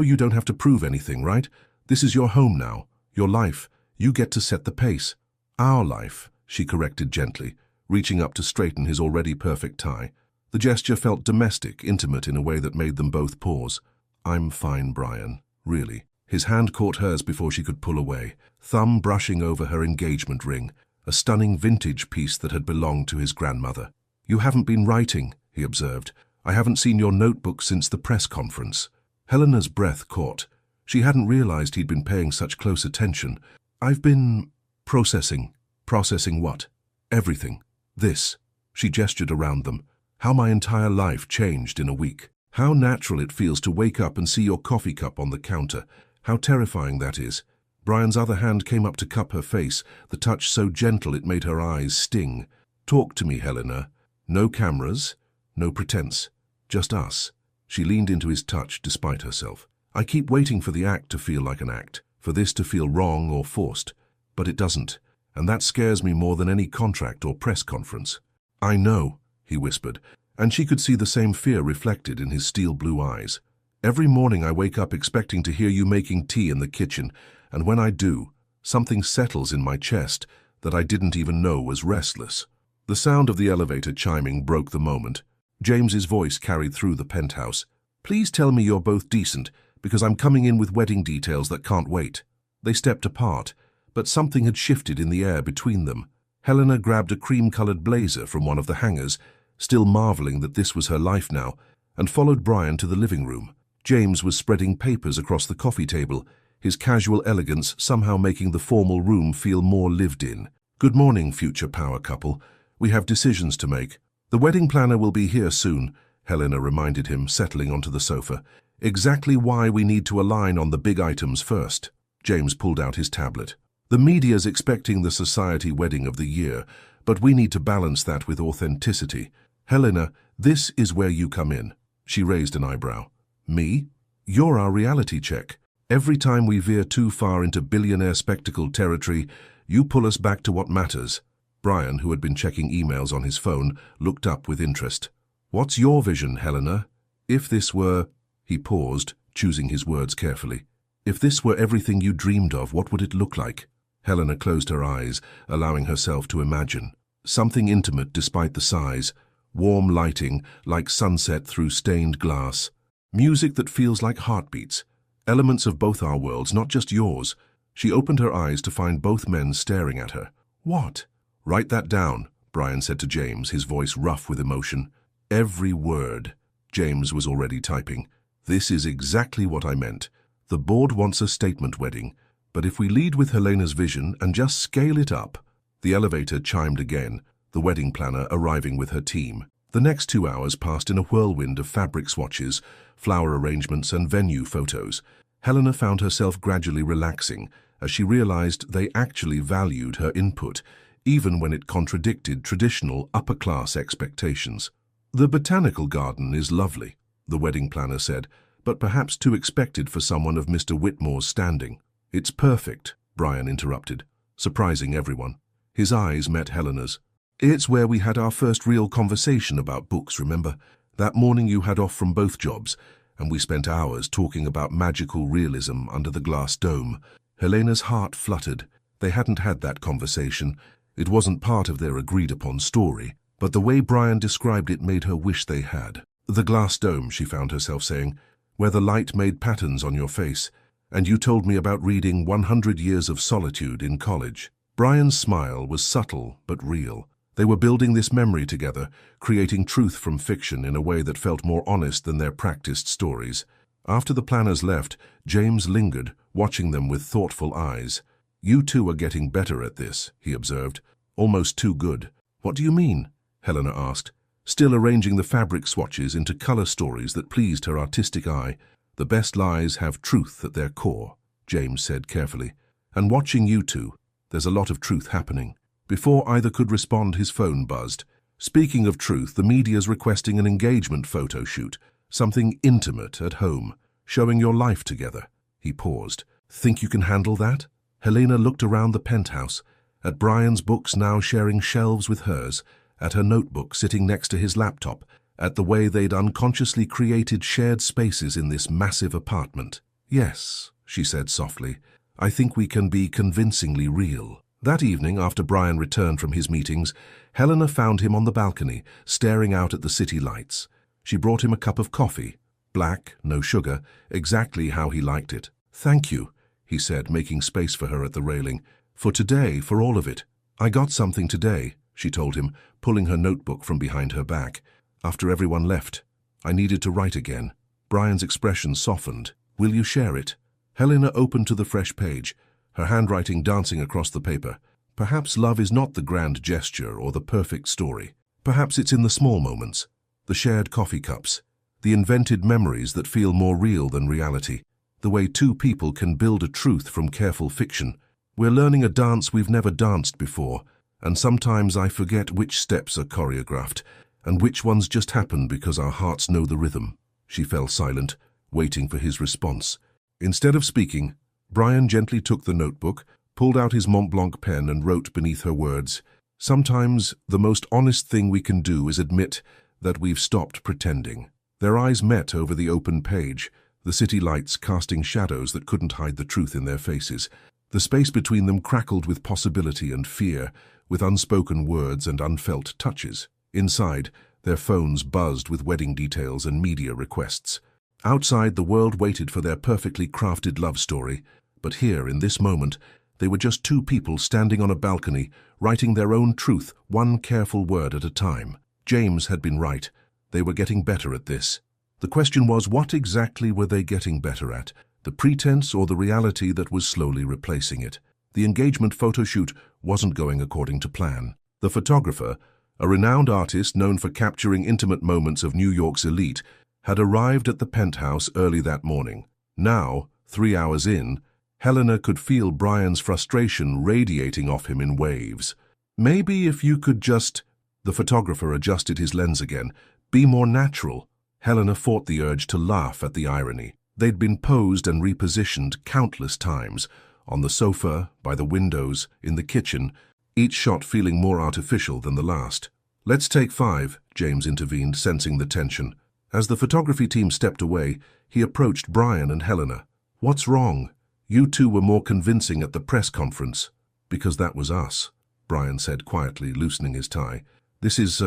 you don't have to prove anything, right? This is your home now, your life. You get to set the pace. Our life, she corrected gently, reaching up to straighten his already perfect tie. The gesture felt domestic, intimate in a way that made them both pause. I'm fine, Brian. Really. His hand caught hers before she could pull away, thumb brushing over her engagement ring, a stunning vintage piece that had belonged to his grandmother. You haven't been writing, he observed. I haven't seen your notebook since the press conference. Helena's breath caught. She hadn't realized he'd been paying such close attention. I've been processing. Processing what? Everything. This. She gestured around them. How my entire life changed in a week. How natural it feels to wake up and see your coffee cup on the counter. How terrifying that is. Brian's other hand came up to cup her face, the touch so gentle it made her eyes sting. Talk to me, Helena. No cameras, no pretense. Just us. She leaned into his touch despite herself. I keep waiting for the act to feel like an act, for this to feel wrong or forced. But it doesn't, and that scares me more than any contract or press conference. I know, he whispered, and she could see the same fear reflected in his steel blue eyes. Every morning I wake up expecting to hear you making tea in the kitchen, and when I do, something settles in my chest that I didn't even know was restless. The sound of the elevator chiming broke the moment. James's voice carried through the penthouse. Please tell me you're both decent, because I'm coming in with wedding details that can't wait. They stepped apart, but something had shifted in the air between them. Helena grabbed a cream-colored blazer from one of the hangers, still marveling that this was her life now, and followed Brian to the living room. James was spreading papers across the coffee table, his casual elegance somehow making the formal room feel more lived in. Good morning, future power couple. We have decisions to make. The wedding planner will be here soon, Helena reminded him, settling onto the sofa. Exactly why we need to align on the big items first. James pulled out his tablet. The media's expecting the society wedding of the year, but we need to balance that with authenticity. Helena, this is where you come in. She raised an eyebrow. Me? You're our reality check. Every time we veer too far into billionaire spectacle territory, you pull us back to what matters. Brian, who had been checking emails on his phone, looked up with interest. What's your vision, Helena? If this were... He paused, choosing his words carefully. If this were everything you dreamed of, what would it look like? Helena closed her eyes, allowing herself to imagine. Something intimate despite the size. Warm lighting, like sunset through stained glass. Music that feels like heartbeats. Elements of both our worlds, not just yours. She opened her eyes to find both men staring at her. What? Write that down, Brian said to James, his voice rough with emotion. Every word. James was already typing. This is exactly what I meant. The board wants a statement wedding, but if we lead with Helena's vision and just scale it up. The elevator chimed again, the wedding planner arriving with her team. The next 2 hours passed in a whirlwind of fabric swatches, flower arrangements, and venue photos. Helena found herself gradually relaxing as she realized they actually valued her input, even when it contradicted traditional upper-class expectations. The botanical garden is lovely, the wedding planner said, but perhaps too expected for someone of Mr. Whitmore's standing. It's perfect, Brian interrupted, surprising everyone. His eyes met Helena's. It's where we had our first real conversation about books, remember? That morning you had off from both jobs, and we spent hours talking about magical realism under the glass dome. Helena's heart fluttered. They hadn't had that conversation. It wasn't part of their agreed-upon story, but the way Brian described it made her wish they had. The glass dome, she found herself saying, where the light made patterns on your face, and you told me about reading 100 Years of Solitude in college. Brian's smile was subtle but real. They were building this memory together, creating truth from fiction in a way that felt more honest than their practiced stories. After the planners left, James lingered, watching them with thoughtful eyes. You two are getting better at this, he observed. Almost too good. What do you mean? Helena asked, still arranging the fabric swatches into color stories that pleased her artistic eye. The best lies have truth at their core, James said carefully. And watching you two, there's a lot of truth happening. Before either could respond, his phone buzzed. Speaking of truth, the media's requesting an engagement photo shoot, something intimate at home, showing your life together. He paused. Think you can handle that? Helena looked around the penthouse, at Brian's books now sharing shelves with hers, at her notebook sitting next to his laptop, at the way they'd unconsciously created shared spaces in this massive apartment. Yes, she said softly, I think we can be convincingly real. That evening, after Brian returned from his meetings, Helena found him on the balcony, staring out at the city lights. She brought him a cup of coffee, black, no sugar, exactly how he liked it. Thank you, he said, making space for her at the railing. For today, for all of it. I got something today, she told him, pulling her notebook from behind her back. After everyone left, I needed to write again. Brian's expression softened. Will you share it? Helena opened to the fresh page, her handwriting dancing across the paper. Perhaps love is not the grand gesture or the perfect story. Perhaps it's in the small moments, the shared coffee cups, the invented memories that feel more real than reality, the way two people can build a truth from careful fiction. We're learning a dance we've never danced before, and sometimes I forget which steps are choreographed and which ones just happen because our hearts know the rhythm. She fell silent, waiting for his response. Instead of speaking, Brian gently took the notebook, pulled out his Mont Blanc pen and wrote beneath her words, Sometimes the most honest thing we can do is admit that we've stopped pretending. Their eyes met over the open page, the city lights casting shadows that couldn't hide the truth in their faces. The space between them crackled with possibility and fear, with unspoken words and unfelt touches. Inside, their phones buzzed with wedding details and media requests. Outside, the world waited for their perfectly crafted love story, but here, in this moment, they were just two people standing on a balcony, writing their own truth, one careful word at a time. James had been right. They were getting better at this. The question was, what exactly were they getting better at? The pretense or the reality that was slowly replacing it? The engagement photo shoot wasn't going according to plan. The photographer, a renowned artist known for capturing intimate moments of New York's elite, had arrived at the penthouse early that morning. Now, 3 hours in, Helena could feel Brian's frustration radiating off him in waves. Maybe if you could just... The photographer adjusted his lens again. Be more natural. Helena fought the urge to laugh at the irony. They'd been posed and repositioned countless times, on the sofa, by the windows, in the kitchen, each shot feeling more artificial than the last. Let's take 5, James intervened, sensing the tension. As the photography team stepped away, he approached Brian and Helena. What's wrong? You two were more convincing at the press conference. Because that was us, Brian said quietly, loosening his tie. This is,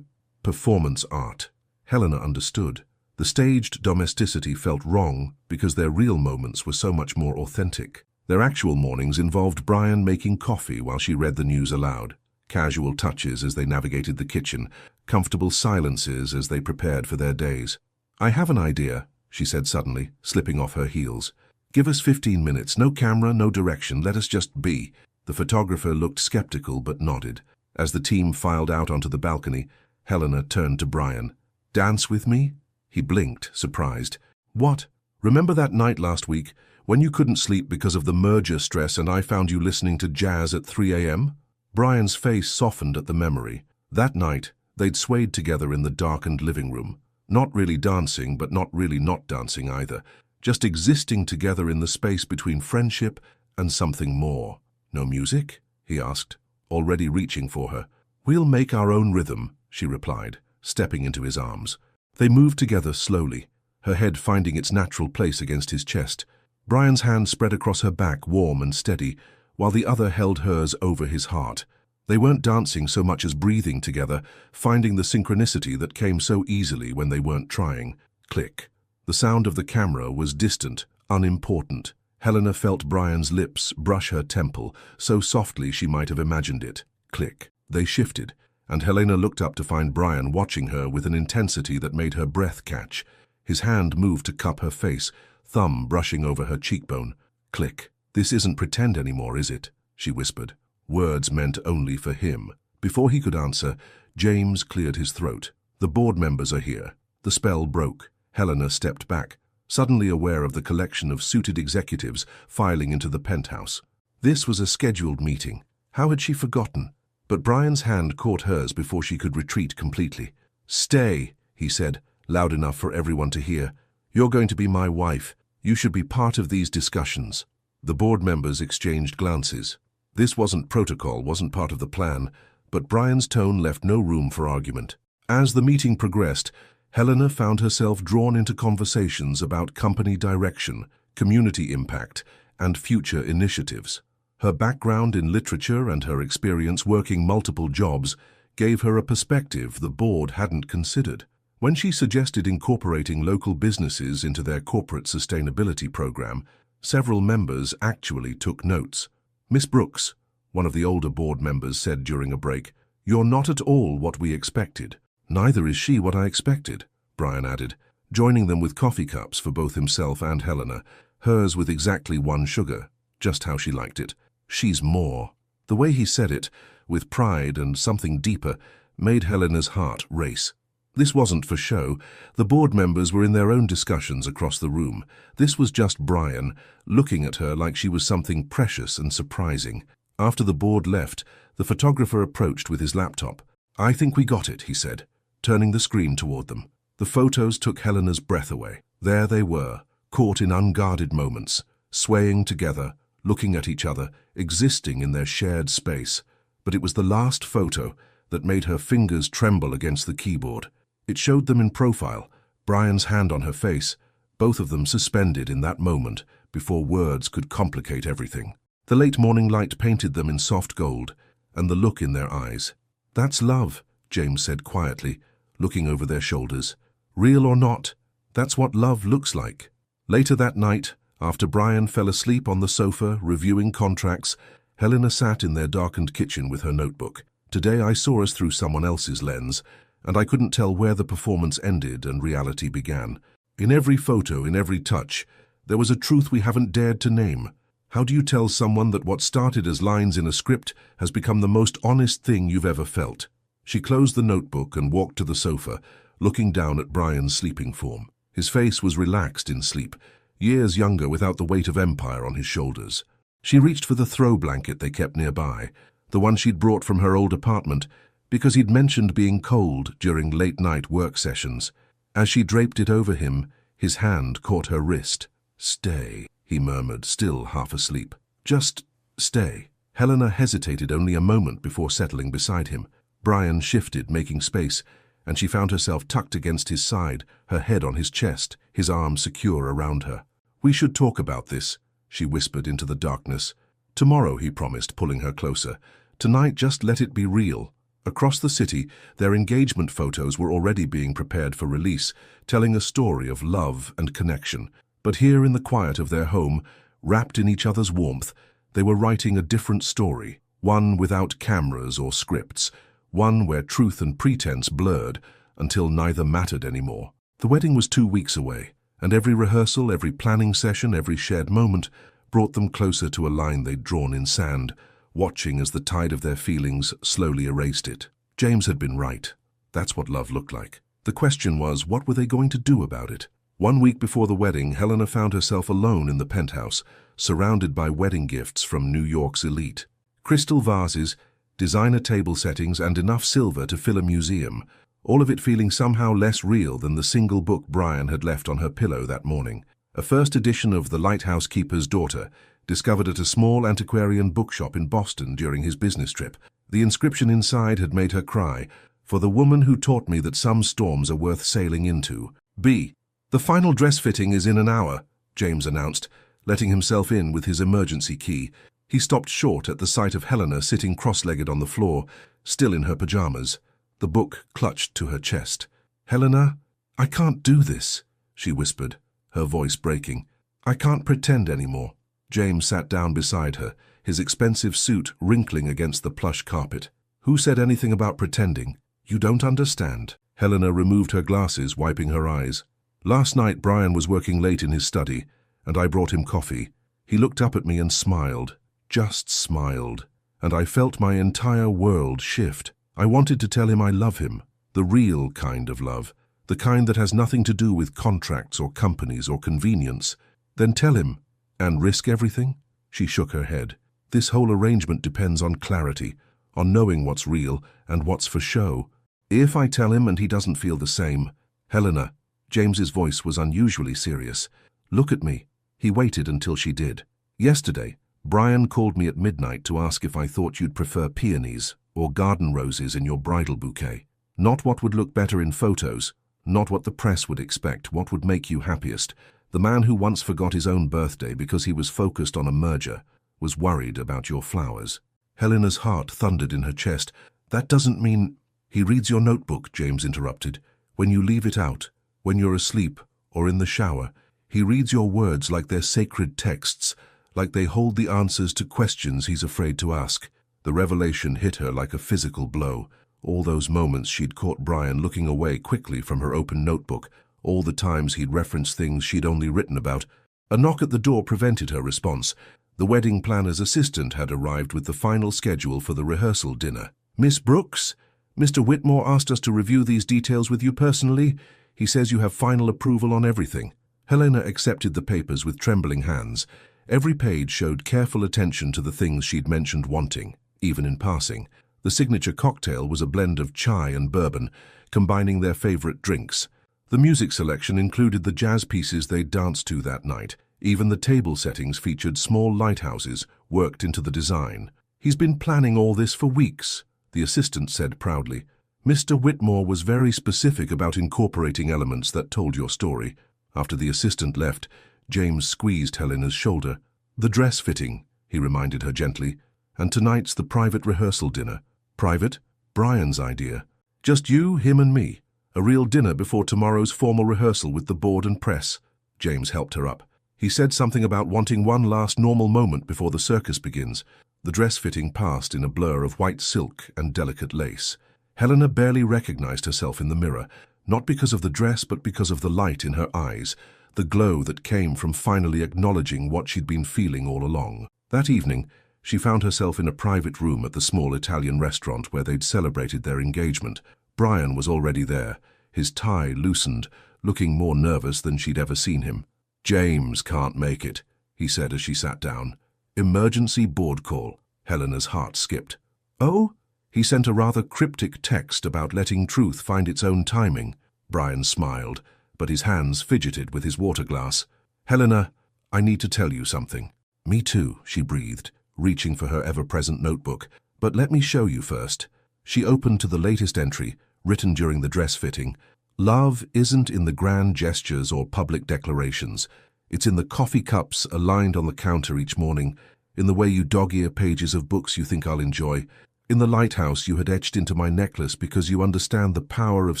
performance art. Helena understood. The staged domesticity felt wrong because their real moments were so much more authentic. Their actual mornings involved Brian making coffee while she read the news aloud, casual touches as they navigated the kitchen, comfortable silences as they prepared for their days. I have an idea, she said suddenly, slipping off her heels. Give us 15 minutes, no camera, no direction, let us just be. The photographer looked skeptical but nodded. As the team filed out onto the balcony, Helena turned to Brian. Dance with me? He blinked, surprised. What? Remember that night last week, when you couldn't sleep because of the merger stress and I found you listening to jazz at 3 a.m.? Brian's face softened at the memory. That night, they'd swayed together in the darkened living room. Not really dancing, but not really not dancing either. Just existing together in the space between friendship and something more. No music? He asked, already reaching for her. We'll make our own rhythm, she replied, stepping into his arms. They moved together slowly, her head finding its natural place against his chest. Brian's hand spread across her back, warm and steady, while the other held hers over his heart. They weren't dancing so much as breathing together, finding the synchronicity that came so easily when they weren't trying. Click. The sound of the camera was distant, unimportant. Helena felt Brian's lips brush her temple, so softly she might have imagined it. Click. They shifted, and Helena looked up to find Brian watching her with an intensity that made her breath catch. His hand moved to cup her face, thumb brushing over her cheekbone. Click. This isn't pretend anymore, is it? She whispered. Words meant only for him. Before he could answer, James cleared his throat. The board members are here. The spell broke. Helena stepped back, suddenly aware of the collection of suited executives filing into the penthouse. This was a scheduled meeting. How had she forgotten? But Brian's hand caught hers before she could retreat completely. "Stay," he said, loud enough for everyone to hear. "You're going to be my wife. You should be part of these discussions." The board members exchanged glances. This wasn't protocol, wasn't part of the plan, but Brian's tone left no room for argument. As the meeting progressed, Helena found herself drawn into conversations about company direction, community impact, and future initiatives. Her background in literature and her experience working multiple jobs gave her a perspective the board hadn't considered. When she suggested incorporating local businesses into their corporate sustainability program, several members actually took notes. "Miss Brooks," one of the older board members said during a break, "you're not at all what we expected." "Neither is she what I expected," Brian added, joining them with coffee cups for both himself and Helena, hers with exactly 1 sugar, just how she liked it. "She's more." The way he said it, with pride and something deeper, made Helena's heart race. This wasn't for show. The board members were in their own discussions across the room. This was just Brian, looking at her like she was something precious and surprising. After the board left, the photographer approached with his laptop. "I think we got it," he said, turning the screen toward them. The photos took Helena's breath away. There they were, caught in unguarded moments, swaying together, looking at each other, existing in their shared space. But it was the last photo that made her fingers tremble against the keyboard. It showed them in profile, Brian's hand on her face, both of them suspended in that moment before words could complicate everything. The late morning light painted them in soft gold, and the look in their eyes. "That's love," James said quietly, looking over their shoulders. "Real or not, that's what love looks like." Later that night, after Brian fell asleep on the sofa reviewing contracts, Helena sat in their darkened kitchen with her notebook. "Today I saw us through someone else's lens, and I couldn't tell where the performance ended and reality began. In every photo, in every touch, there was a truth we haven't dared to name. How do you tell someone that what started as lines in a script has become the most honest thing you've ever felt?" She closed the notebook and walked to the sofa, looking down at Brian's sleeping form. His face was relaxed in sleep, years younger without the weight of empire on his shoulders. She reached for the throw blanket they kept nearby, the one she'd brought from her old apartment, because he'd mentioned being cold during late-night work sessions. As she draped it over him, his hand caught her wrist. "Stay," he murmured, still half asleep. "Just stay." Helena hesitated only a moment before settling beside him. Brian shifted, making space, and she found herself tucked against his side, her head on his chest, his arms secure around her. "We should talk about this," she whispered into the darkness. "Tomorrow," he promised, pulling her closer. "Tonight, just let it be real." Across the city, their engagement photos were already being prepared for release, telling a story of love and connection. But here in the quiet of their home, wrapped in each other's warmth, they were writing a different story, one without cameras or scripts, one where truth and pretense blurred until neither mattered anymore. The wedding was 2 weeks away, and every rehearsal, every planning session, every shared moment brought them closer to a line they'd drawn in sand, watching as the tide of their feelings slowly erased it. James had been right. That's what love looked like. The question was, what were they going to do about it? 1 week before the wedding, Helena found herself alone in the penthouse, surrounded by wedding gifts from New York's elite. Crystal vases, designer table settings, and enough silver to fill a museum, all of it feeling somehow less real than the single book Brian had left on her pillow that morning. A first edition of The Lighthouse Keeper's Daughter, discovered at a small antiquarian bookshop in Boston during his business trip. The inscription inside had made her cry, "For the woman who taught me that some storms are worth sailing into." B. "The final dress fitting is in an hour," James announced, letting himself in with his emergency key. He stopped short at the sight of Helena sitting cross-legged on the floor, still in her pajamas. The book clutched to her chest. "Helena, I can't do this," she whispered, her voice breaking. "I can't pretend anymore." James sat down beside her, his expensive suit wrinkling against the plush carpet. "Who said anything about pretending? You don't understand." Helena removed her glasses, wiping her eyes. "Last night Brian was working late in his study, and I brought him coffee. He looked up at me and smiled, just smiled, and I felt my entire world shift. I wanted to tell him I love him, the real kind of love, the kind that has nothing to do with contracts or companies or convenience. Then tell him. And risk everything?" She shook her head. "This whole arrangement depends on clarity. on knowing what's real and what's for show. If I tell him and he doesn't feel the same, Helena, James's voice was unusually serious. Look at me. He waited until she did. Yesterday, Brian called me at midnight to ask if I thought you'd prefer peonies or garden roses in your bridal bouquet. Not what would look better in photos, not what the press would expect, what would make you happiest. The man who once forgot his own birthday because he was focused on a merger was worried about your flowers. Helena's heart thundered in her chest. That doesn't mean... He reads your notebook, James interrupted. When you leave it out, when you're asleep or in the shower, he reads your words like they're sacred texts, like they hold the answers to questions he's afraid to ask. The revelation hit her like a physical blow. All those moments she'd caught Brian looking away quickly from her open notebook, all the times he'd referenced things she'd only written about. A knock at the door prevented her response. The wedding planner's assistant had arrived with the final schedule for the rehearsal dinner. Miss Brooks, Mr. Whitmore asked us to review these details with you personally. He says you have final approval on everything. Helena accepted the papers with trembling hands. Every page showed careful attention to the things she'd mentioned wanting, even in passing. The signature cocktail was a blend of chai and bourbon, combining their favorite drinks. The music selection included the jazz pieces they'd danced to that night. Even the table settings featured small lighthouses worked into the design. He's been planning all this for weeks, the assistant said proudly. Mr. Whitmore was very specific about incorporating elements that told your story. After the assistant left, James squeezed Helena's shoulder. The dress fitting, he reminded her gently, and tonight's the private rehearsal dinner. Private? Brian's idea. Just you, him and me. A real dinner before tomorrow's formal rehearsal with the board and press. James helped her up. He said something about wanting one last normal moment before the circus begins. The dress fitting passed in a blur of white silk and delicate lace. Helena barely recognized herself in the mirror, not because of the dress but because of the light in her eyes, the glow that came from finally acknowledging what she'd been feeling all along. That evening, she found herself in a private room at the small Italian restaurant where they'd celebrated their engagement. Brian was already there, his tie loosened, looking more nervous than she'd ever seen him. James can't make it, he said as she sat down. Emergency board call. Helena's heart skipped. Oh? He sent a rather cryptic text about letting truth find its own timing. Brian smiled, but his hands fidgeted with his water glass. Helena, I need to tell you something. Me too, she breathed, reaching for her ever-present notebook. But let me show you first. She opened to the latest entry, written during the dress fitting. Love isn't in the grand gestures or public declarations. It's in the coffee cups aligned on the counter each morning, in the way you dog-ear pages of books you think I'll enjoy, in the lighthouse you had etched into my necklace because you understand the power of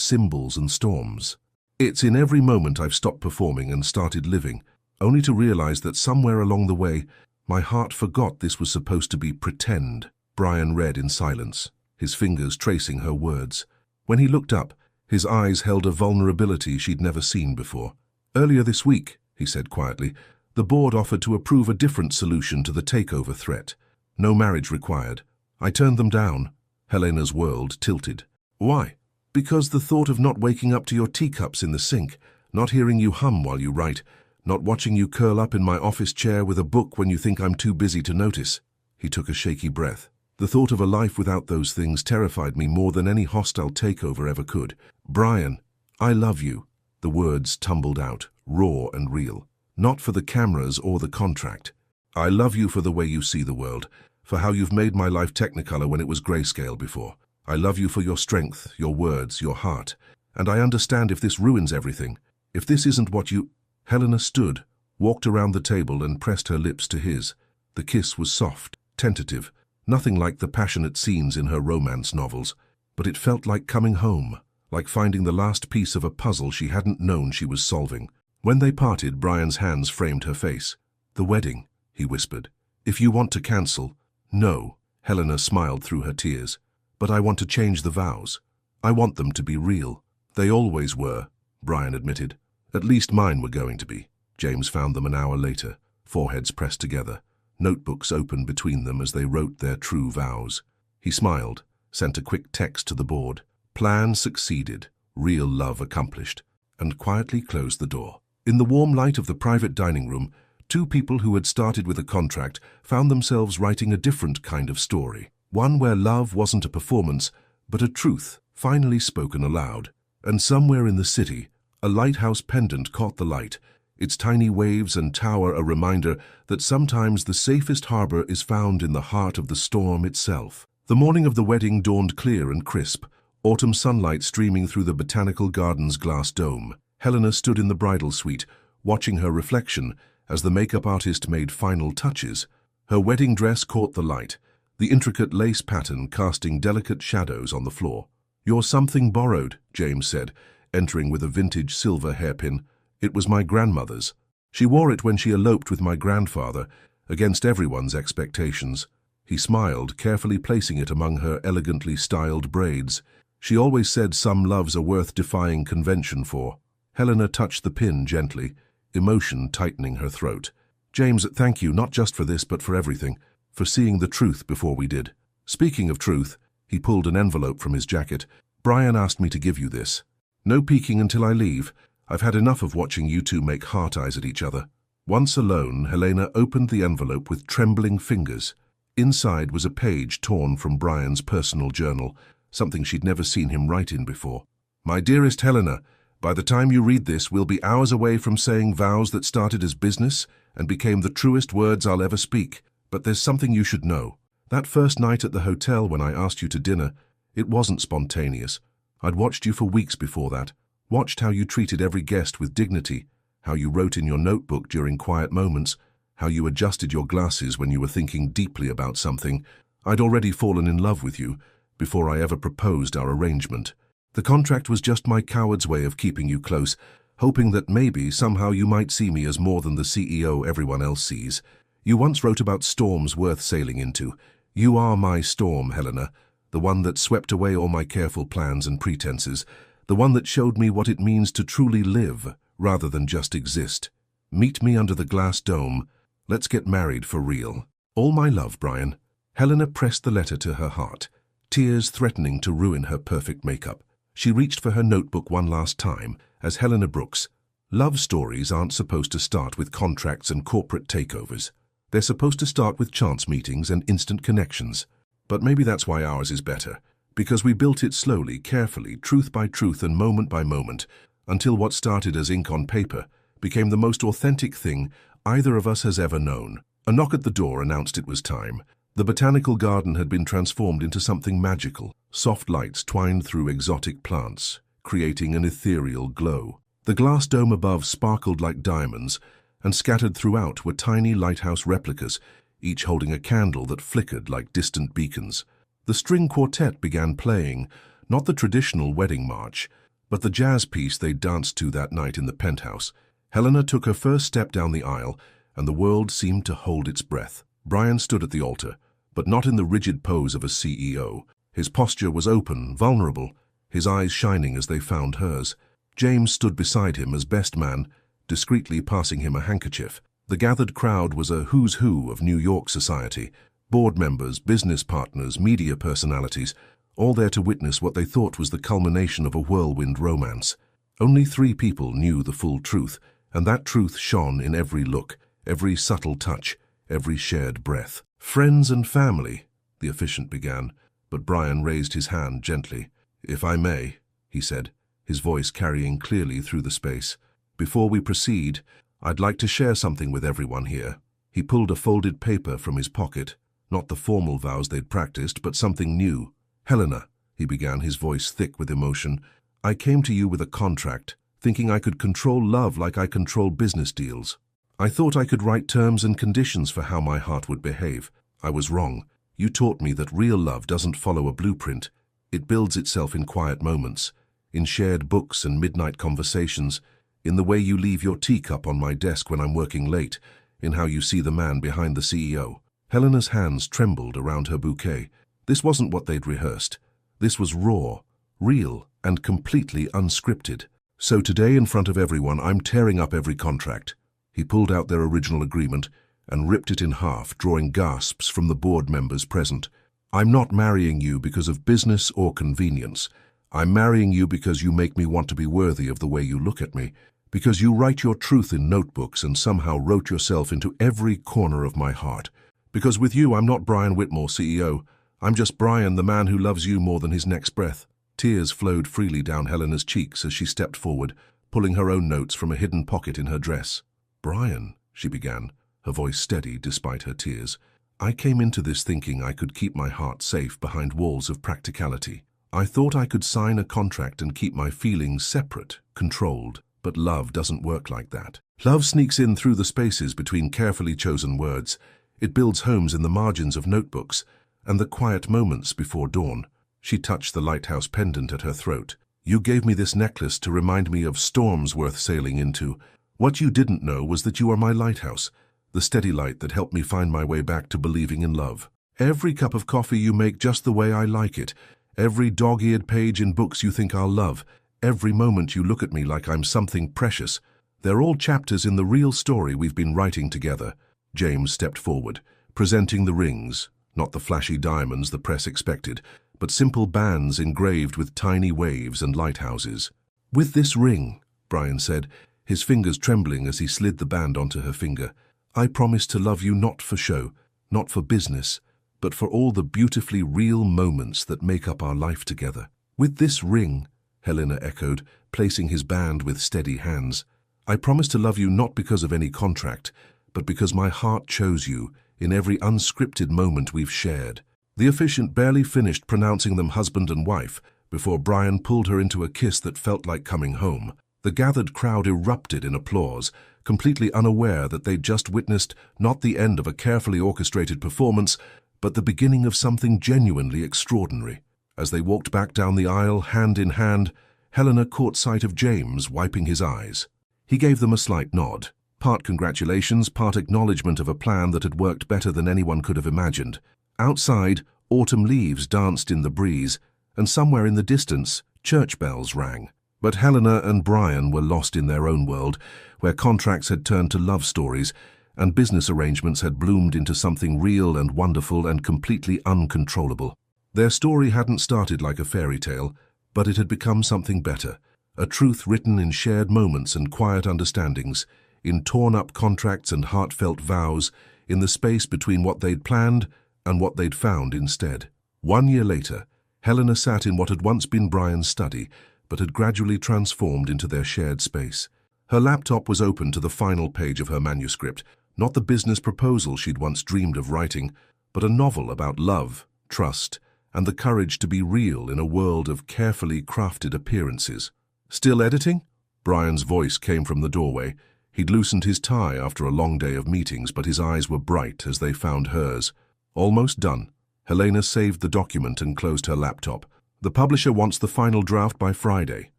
symbols and storms. It's in every moment I've stopped performing and started living, only to realize that somewhere along the way, my heart forgot this was supposed to be pretend. Brian read in silence, his fingers tracing her words. When he looked up, his eyes held a vulnerability she'd never seen before. Earlier this week, he said quietly, the board offered to approve a different solution to the takeover threat. No marriage required. I turned them down. Helena's world tilted. Why? Because the thought of not waking up to your teacups in the sink, not hearing you hum while you write, not watching you curl up in my office chair with a book when you think I'm too busy to notice. He took a shaky breath. The thought of a life without those things terrified me more than any hostile takeover ever could. Brian, I love you. The words tumbled out, raw and real. Not for the cameras or the contract. I love you for the way you see the world, for how you've made my life technicolor when it was grayscale before. I love you for your strength, your words, your heart. And I understand if this ruins everything. If this isn't what you... Helena stood, walked around the table and pressed her lips to his. The kiss was soft, tentative, nothing like the passionate scenes in her romance novels. But it felt like coming home, like finding the last piece of a puzzle she hadn't known she was solving. When they parted, Brian's hands framed her face. The wedding, he whispered. If you want to cancel... No, Helena smiled through her tears. But I want to change the vows. I want them to be real. They always were, Brian admitted. At least mine were going to be. James found them an hour later, foreheads pressed together, notebooks open between them as they wrote their true vows. He smiled, sent a quick text to the board. Plan succeeded, real love accomplished, and quietly closed the door. In the warm light of the private dining room, two people who had started with a contract found themselves writing a different kind of story. One where love wasn't a performance, but a truth, finally spoken aloud. And somewhere in the city, a lighthouse pendant caught the light, its tiny waves and tower a reminder that sometimes the safest harbor is found in the heart of the storm itself. The morning of the wedding dawned clear and crisp, autumn sunlight streaming through the botanical garden's glass dome. Helena stood in the bridal suite, watching her reflection as the makeup artist made final touches. Her wedding dress caught the light, the intricate lace pattern casting delicate shadows on the floor. "You're something borrowed," James said, entering with a vintage silver hairpin. "It was my grandmother's. She wore it when she eloped with my grandfather, against everyone's expectations." He smiled, carefully placing it among her elegantly styled braids. "She always said some loves are worth defying convention for." Helena touched the pin gently, emotion tightening her throat. "James, thank you not just for this but for everything, for seeing the truth before we did. Speaking of truth," he pulled an envelope from his jacket. "Brian asked me to give you this. No peeking until I leave. I've had enough of watching you two make heart eyes at each other." Once alone, Helena opened the envelope with trembling fingers. Inside was a page torn from Brian's personal journal, something she'd never seen him write in before. "My dearest Helena, by the time you read this, we'll be hours away from saying vows that started as business and became the truest words I'll ever speak. But there's something you should know. That first night at the hotel when I asked you to dinner, it wasn't spontaneous. I'd watched you for weeks before that, watched how you treated every guest with dignity, how you wrote in your notebook during quiet moments, how you adjusted your glasses when you were thinking deeply about something. I'd already fallen in love with you before I ever proposed our arrangement. The contract was just my coward's way of keeping you close, hoping that maybe somehow you might see me as more than the CEO everyone else sees. You once wrote about storms worth sailing into. You are my storm, Helena, the one that swept away all my careful plans and pretenses, the one that showed me what it means to truly live rather than just exist. Meet me under the glass dome. Let's get married for real. All my love, Brian." Helena pressed the letter to her heart, tears threatening to ruin her perfect makeup. She reached for her notebook one last time, as Helena Brooks. Love stories aren't supposed to start with contracts and corporate takeovers. They're supposed to start with chance meetings and instant connections. But maybe that's why ours is better, because we built it slowly, carefully, truth by truth and moment by moment, until what started as ink on paper became the most authentic thing either of us has ever known. A knock at the door announced it was time. The botanical garden had been transformed into something magical. Soft lights twined through exotic plants, creating an ethereal glow. The glass dome above sparkled like diamonds, and scattered throughout were tiny lighthouse replicas, each holding a candle that flickered like distant beacons. The string quartet began playing, not the traditional wedding march, but the jazz piece they danced to that night in the penthouse. Helena took her first step down the aisle, and the world seemed to hold its breath. Brian stood at the altar, but not in the rigid pose of a CEO. His posture was open, vulnerable, his eyes shining as they found hers. James stood beside him as best man, discreetly passing him a handkerchief. The gathered crowd was a who's who of New York society. Board members, business partners, media personalities, all there to witness what they thought was the culmination of a whirlwind romance. Only 3 people knew the full truth, and that truth shone in every look, every subtle touch, every shared breath. "Friends and family," the officiant began, but Brian raised his hand gently. "If I may," he said, his voice carrying clearly through the space. "Before we proceed, I'd like to share something with everyone here." He pulled a folded paper from his pocket, not the formal vows they'd practiced, but something new. "Helena," he began, his voice thick with emotion, "I came to you with a contract, thinking I could control love like I control business deals. I thought I could write terms and conditions for how my heart would behave. I was wrong. You taught me that real love doesn't follow a blueprint. It builds itself in quiet moments, in shared books and midnight conversations, in the way you leave your teacup on my desk when I'm working late, in how you see the man behind the CEO. Helena's hands trembled around her bouquet. This wasn't what they'd rehearsed. This was raw, real, and completely unscripted. So today, in front of everyone, I'm tearing up every contract. He pulled out their original agreement and ripped it in half, drawing gasps from the board members present. I'm not marrying you because of business or convenience. I'm marrying you because you make me want to be worthy of the way you look at me, because you write your truth in notebooks and somehow wrote yourself into every corner of my heart. Because with you, I'm not Brian Whitmore, CEO. I'm just Brian, the man who loves you more than his next breath. Tears flowed freely down Helena's cheeks as she stepped forward, pulling her own notes from a hidden pocket in her dress. Brian, she began, her voice steady despite her tears. I came into this thinking I could keep my heart safe behind walls of practicality. I thought I could sign a contract and keep my feelings separate, controlled, but love doesn't work like that. Love sneaks in through the spaces between carefully chosen words. It builds homes in the margins of notebooks and the quiet moments before dawn. She touched the lighthouse pendant at her throat. You gave me this necklace to remind me of storms worth sailing into. What you didn't know was that you are my lighthouse, the steady light that helped me find my way back to believing in love. Every cup of coffee you make just the way I like it. Every dog-eared page in books you think I'll love. Every moment you look at me like I'm something precious. They're all chapters in the real story we've been writing together. James stepped forward, presenting the rings, not the flashy diamonds the press expected, but simple bands engraved with tiny waves and lighthouses. With this ring, Brian said, his fingers trembling as he slid the band onto her finger, I promise to love you not for show, not for business, but for all the beautifully real moments that make up our life together. With this ring, Helena echoed, placing his band with steady hands, I promise to love you not because of any contract, but because my heart chose you in every unscripted moment we've shared. The officiant barely finished pronouncing them husband and wife before Brian pulled her into a kiss that felt like coming home. The gathered crowd erupted in applause, completely unaware that they'd just witnessed not the end of a carefully orchestrated performance, but the beginning of something genuinely extraordinary. As they walked back down the aisle, hand in hand, Helena caught sight of James wiping his eyes. He gave them a slight nod, part congratulations, part acknowledgement of a plan that had worked better than anyone could have imagined. Outside, autumn leaves danced in the breeze, and somewhere in the distance, church bells rang. But Helena and Brian were lost in their own world, where contracts had turned to love stories, and business arrangements had bloomed into something real and wonderful and completely uncontrollable. Their story hadn't started like a fairy tale, but it had become something better, a truth written in shared moments and quiet understandings, in torn-up contracts and heartfelt vows, in the space between what they'd planned and what they'd found instead. 1 year later, Helena sat in what had once been Brian's study, but had gradually transformed into their shared space. Her laptop was open to the final page of her manuscript, not the business proposal she'd once dreamed of writing, but a novel about love, trust, and the courage to be real in a world of carefully crafted appearances. Still editing? Brian's voice came from the doorway. He'd loosened his tie after a long day of meetings, but his eyes were bright as they found hers. Almost done. Helena saved the document and closed her laptop. The publisher wants the final draft by Friday.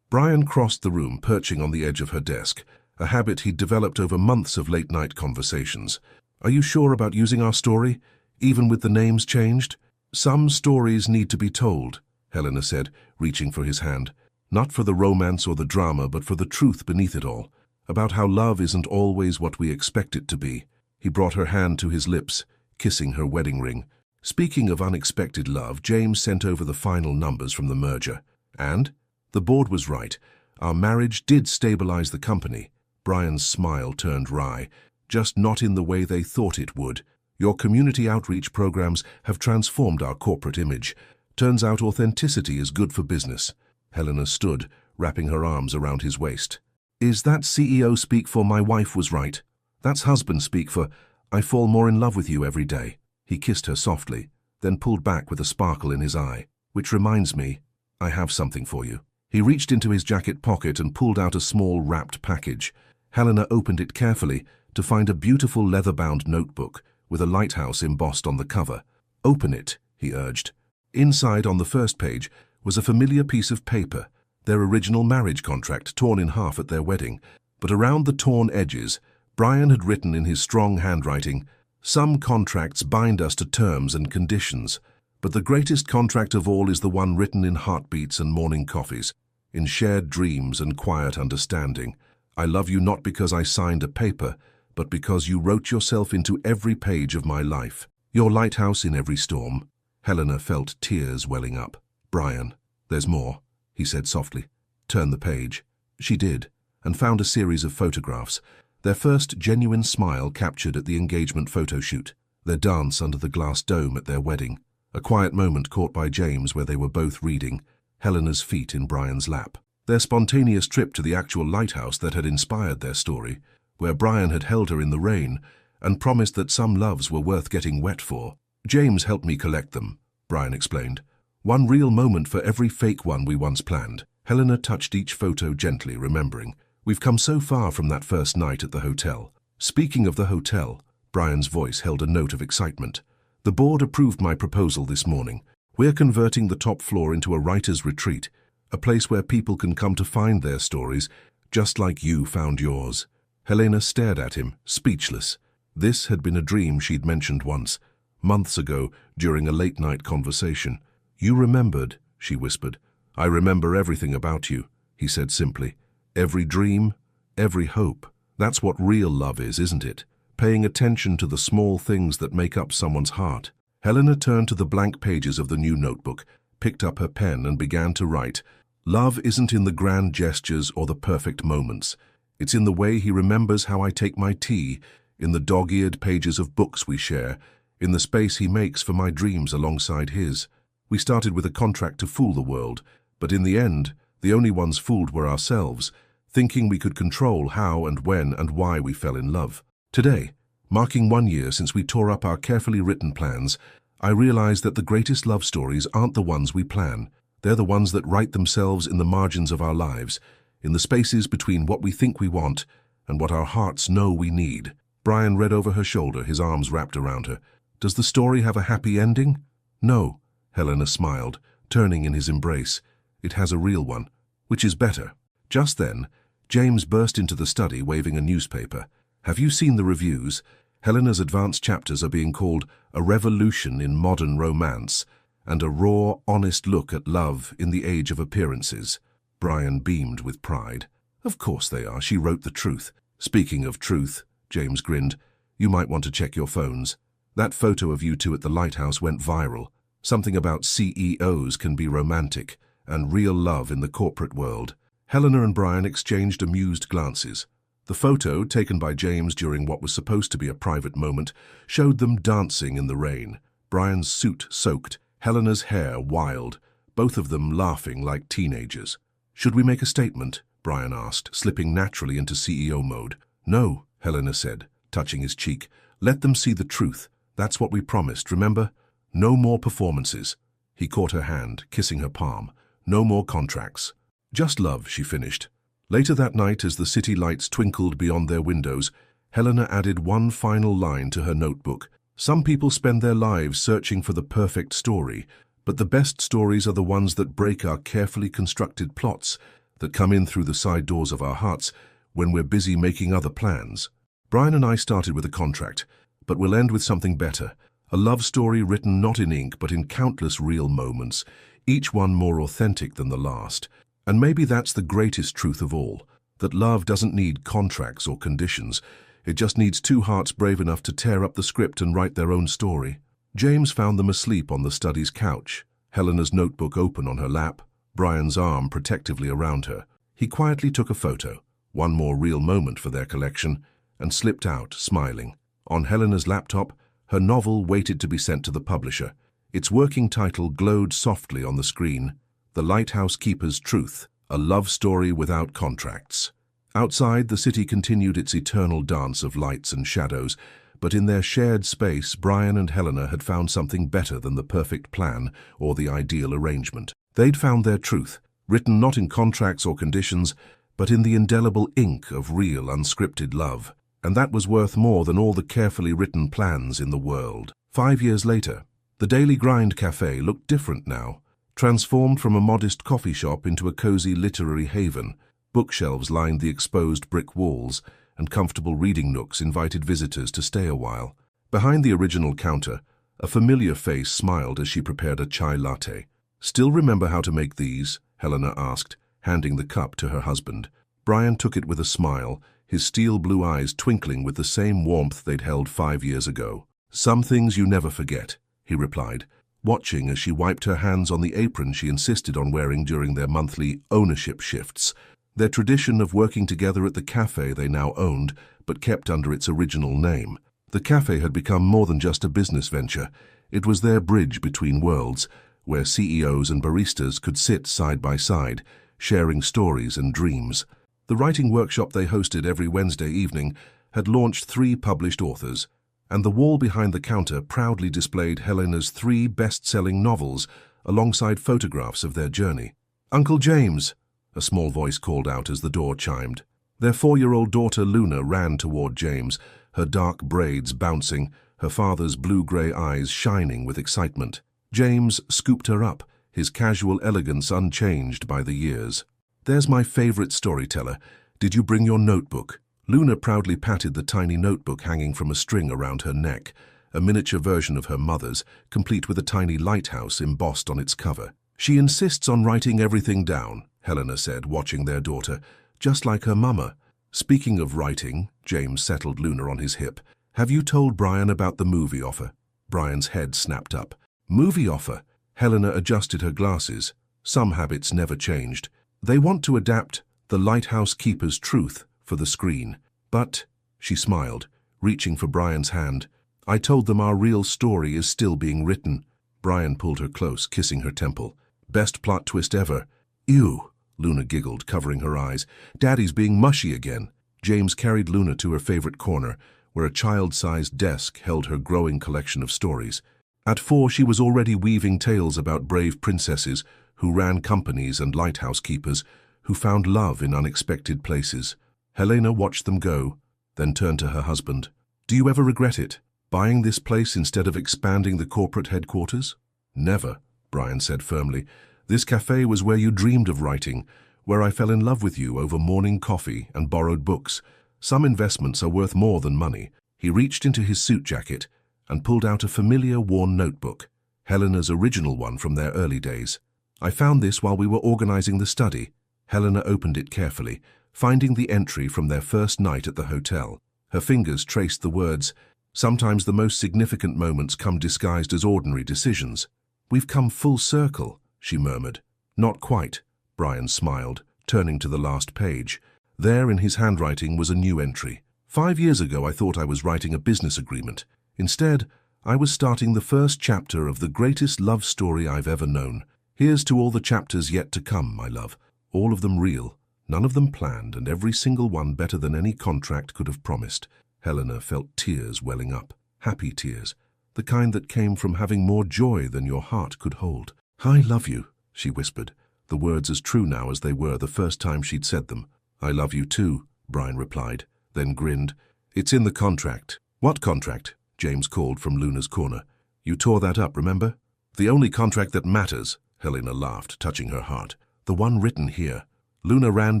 Brian crossed the room, perching on the edge of her desk, a habit he'd developed over months of late-night conversations. Are you sure about using our story, even with the names changed? Some stories need to be told, Helena said, reaching for his hand. Not for the romance or the drama, but for the truth beneath it all, about how love isn't always what we expect it to be. He brought her hand to his lips, kissing her wedding ring. Speaking of unexpected love, James sent over the final numbers from the merger. And the board was right. Our marriage did stabilize the company. Brian's smile turned wry, just not in the way they thought it would. Your community outreach programs have transformed our corporate image. Turns out authenticity is good for business. Helena stood, wrapping her arms around his waist. Is that CEO speak for my wife was right? That's husband speak for I fall more in love with you every day. He kissed her softly, then pulled back with a sparkle in his eye. Which reminds me, I have something for you. He reached into his jacket pocket and pulled out a small wrapped package. Helena opened it carefully to find a beautiful leather-bound notebook with a lighthouse embossed on the cover. Open it, he urged. Inside, on the first page, was a familiar piece of paper, their original marriage contract torn in half at their wedding. But around the torn edges, Brian had written in his strong handwriting, "Some contracts bind us to terms and conditions, but the greatest contract of all is the one written in heartbeats and morning coffees, in shared dreams and quiet understanding. I love you not because I signed a paper, but because you wrote yourself into every page of my life. Your lighthouse in every storm." Helena felt tears welling up. "Brian, there's more," he said softly. "Turn the page." She did, and found a series of photographs, their first genuine smile captured at the engagement photo shoot, their dance under the glass dome at their wedding. A quiet moment caught by James where they were both reading, Helena's feet in Brian's lap. Their spontaneous trip to the actual lighthouse that had inspired their story, where Brian had held her in the rain and promised that some loves were worth getting wet for. James helped me collect them, Brian explained. One real moment for every fake one we once planned. Helena touched each photo gently, remembering. We've come so far from that first night at the hotel. Speaking of the hotel, Brian's voice held a note of excitement. The board approved my proposal this morning. We're converting the top floor into a writer's retreat, a place where people can come to find their stories, just like you found yours. Helena stared at him, speechless. This had been a dream she'd mentioned once, months ago, during a late-night conversation. You remembered, she whispered. I remember everything about you, he said simply. Every dream, every hope. That's what real love is, isn't it? Paying attention to the small things that make up someone's heart. Helena turned to the blank pages of the new notebook, picked up her pen and began to write. Love isn't in the grand gestures or the perfect moments. It's in the way he remembers how I take my tea, in the dog-eared pages of books we share, in the space he makes for my dreams alongside his. We started with a contract to fool the world, but in the end, the only ones fooled were ourselves, thinking we could control how and when and why we fell in love. Today, marking 1 year since we tore up our carefully written plans, I realize that the greatest love stories aren't the ones we plan. They're the ones that write themselves in the margins of our lives, in the spaces between what we think we want and what our hearts know we need. Brian read over her shoulder, his arms wrapped around her. Does the story have a happy ending? No, Helena smiled, turning in his embrace. It has a real one, which is better. Just then, James burst into the study waving a newspaper. Have you seen the reviews? Helena's advanced chapters are being called a revolution in modern romance and a raw, honest look at love in the age of appearances. Brian beamed with pride. Of course they are, she wrote the truth. Speaking of truth, James grinned, you might want to check your phones. That photo of you two at the lighthouse went viral. Something about CEOs can be romantic and real love in the corporate world. Helena and Brian exchanged amused glances. The photo, taken by James during what was supposed to be a private moment, showed them dancing in the rain. Brian's suit soaked, Helena's hair wild, both of them laughing like teenagers. Should we make a statement? Brian asked, slipping naturally into CEO mode. No, Helena said, touching his cheek. Let them see the truth. That's what we promised, remember? No more performances. He caught her hand, kissing her palm. No more contracts. Just love, she finished. Later that night, as the city lights twinkled beyond their windows, Helena added one final line to her notebook. Some people spend their lives searching for the perfect story, but the best stories are the ones that break our carefully constructed plots, that come in through the side doors of our hearts when we're busy making other plans. Brian and I started with a contract, but we'll end with something better. A love story written not in ink but in countless real moments, each one more authentic than the last. And maybe that's the greatest truth of all, that love doesn't need contracts or conditions. It just needs two hearts brave enough to tear up the script and write their own story. James found them asleep on the study's couch, Helena's notebook open on her lap, Brian's arm protectively around her. He quietly took a photo, one more real moment for their collection, and slipped out, smiling. On Helena's laptop, her novel waited to be sent to the publisher. Its working title glowed softly on the screen. The Lighthouse Keeper's Truth, a love story without contracts. Outside, the city continued its eternal dance of lights and shadows, but in their shared space, Brian and Helena had found something better than the perfect plan or the ideal arrangement. They'd found their truth, written not in contracts or conditions, but in the indelible ink of real, unscripted love. And that was worth more than all the carefully written plans in the world. 5 years later, the Daily Grind Cafe looked different now. Transformed from a modest coffee shop into a cozy literary haven, bookshelves lined the exposed brick walls, and comfortable reading nooks invited visitors to stay a while. Behind the original counter, a familiar face smiled as she prepared a chai latte. "Still remember how to make these?" Helena asked, handing the cup to her husband. Brian took it with a smile, his steel blue eyes twinkling with the same warmth they'd held 5 years ago. "Some things you never forget," he replied, watching as she wiped her hands on the apron she insisted on wearing during their monthly ownership shifts, their tradition of working together at the cafe they now owned, but kept under its original name. The cafe had become more than just a business venture. It was their bridge between worlds, where CEOs and baristas could sit side by side, sharing stories and dreams. The writing workshop they hosted every Wednesday evening had launched 3 published authors, and the wall behind the counter proudly displayed Helena's 3 best-selling novels alongside photographs of their journey. "Uncle James," a small voice called out as the door chimed. Their 4-year-old daughter Luna ran toward James, her dark braids bouncing, her father's blue-gray eyes shining with excitement. James scooped her up, his casual elegance unchanged by the years. "There's my favorite storyteller. Did you bring your notebook?" Luna proudly patted the tiny notebook hanging from a string around her neck, a miniature version of her mother's, complete with a tiny lighthouse embossed on its cover. "She insists on writing everything down," Helena said, watching their daughter, "just like her mama." "Speaking of writing," James settled Luna on his hip, "have you told Brian about the movie offer?" Brian's head snapped up. "Movie offer?" Helena adjusted her glasses. Some habits never changed. "They want to adapt The Lighthouse Keeper's Truth for the screen. But," she smiled, reaching for Brian's hand, "I told them our real story is still being written." Brian pulled her close, kissing her temple. "Best plot twist ever." "Ew," Luna giggled, covering her eyes. "Daddy's being mushy again." James carried Luna to her favorite corner, where a child-sized desk held her growing collection of stories. At 4, she was already weaving tales about brave princesses who ran companies and lighthouse keepers who found love in unexpected places. Helena watched them go, then turned to her husband. "Do you ever regret it, buying this place instead of expanding the corporate headquarters?" "Never," Brian said firmly. "This cafe was where you dreamed of writing, where I fell in love with you over morning coffee and borrowed books. Some investments are worth more than money." He reached into his suit jacket and pulled out a familiar worn notebook, Helena's original one from their early days. "I found this while we were organizing the study." Helena opened it carefully, finding the entry from their first night at the hotel. Her fingers traced the words, "Sometimes the most significant moments come disguised as ordinary decisions." "We've come full circle," she murmured. "Not quite," Brian smiled, turning to the last page. There in his handwriting was a new entry. "5 years ago I thought I was writing a business agreement. Instead, I was starting the first chapter of the greatest love story I've ever known. Here's to all the chapters yet to come, my love. All of them real, none of them planned, and every single one better than any contract could have promised." Helena felt tears welling up, happy tears, the kind that came from having more joy than your heart could hold. "I love you," she whispered, the words as true now as they were the first time she'd said them. "I love you too," Brian replied, then grinned. "It's in the contract." "What contract?" James called from Luna's corner. "You tore that up, remember?" "The only contract that matters," Helena laughed, touching her heart. "The one written here." Luna ran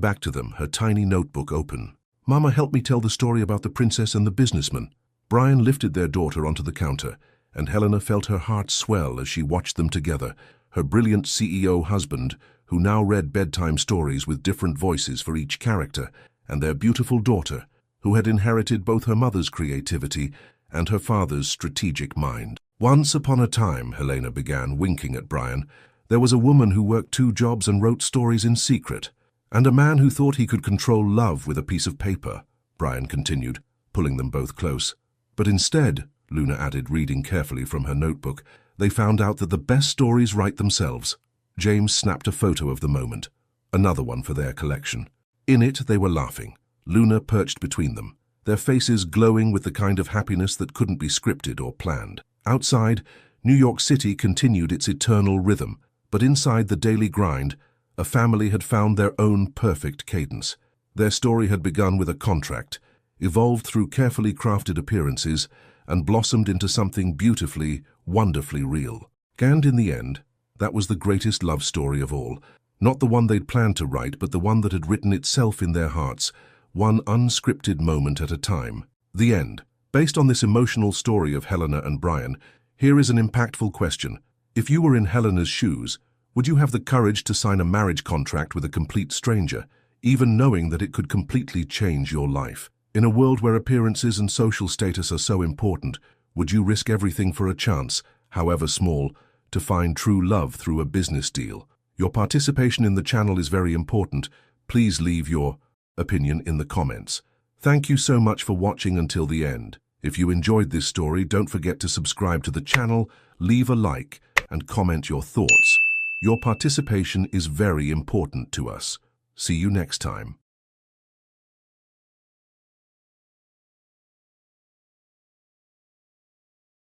back to them, her tiny notebook open. "Mama, help me tell the story about the princess and the businessman." Brian lifted their daughter onto the counter, and Helena felt her heart swell as she watched them together, her brilliant CEO husband, who now read bedtime stories with different voices for each character, and their beautiful daughter, who had inherited both her mother's creativity and her father's strategic mind. "Once upon a time," Helena began, winking at Brian, "there was a woman who worked 2 jobs and wrote stories in secret, and a man who thought he could control love with a piece of paper," Brian continued, pulling them both close. "But instead," Luna added, reading carefully from her notebook, "they found out that the best stories write themselves." James snapped a photo of the moment, another one for their collection. In it, they were laughing, Luna perched between them, their faces glowing with the kind of happiness that couldn't be scripted or planned. Outside, New York City continued its eternal rhythm, but inside the daily grind, a family had found their own perfect cadence. Their story had begun with a contract, evolved through carefully crafted appearances, and blossomed into something beautifully, wonderfully real. And in the end, that was the greatest love story of all. Not the one they'd planned to write, but the one that had written itself in their hearts, one unscripted moment at a time. The end. Based on this emotional story of Helena and Brian, here is an impactful question. If you were in Helena's shoes, would you have the courage to sign a marriage contract with a complete stranger, even knowing that it could completely change your life? In a world where appearances and social status are so important, would you risk everything for a chance, however small, to find true love through a business deal? Your participation in the channel is very important. Please leave your opinion in the comments. Thank you so much for watching until the end. If you enjoyed this story, don't forget to subscribe to the channel, leave a like and comment your thoughts. Your participation is very important to us. See you next time.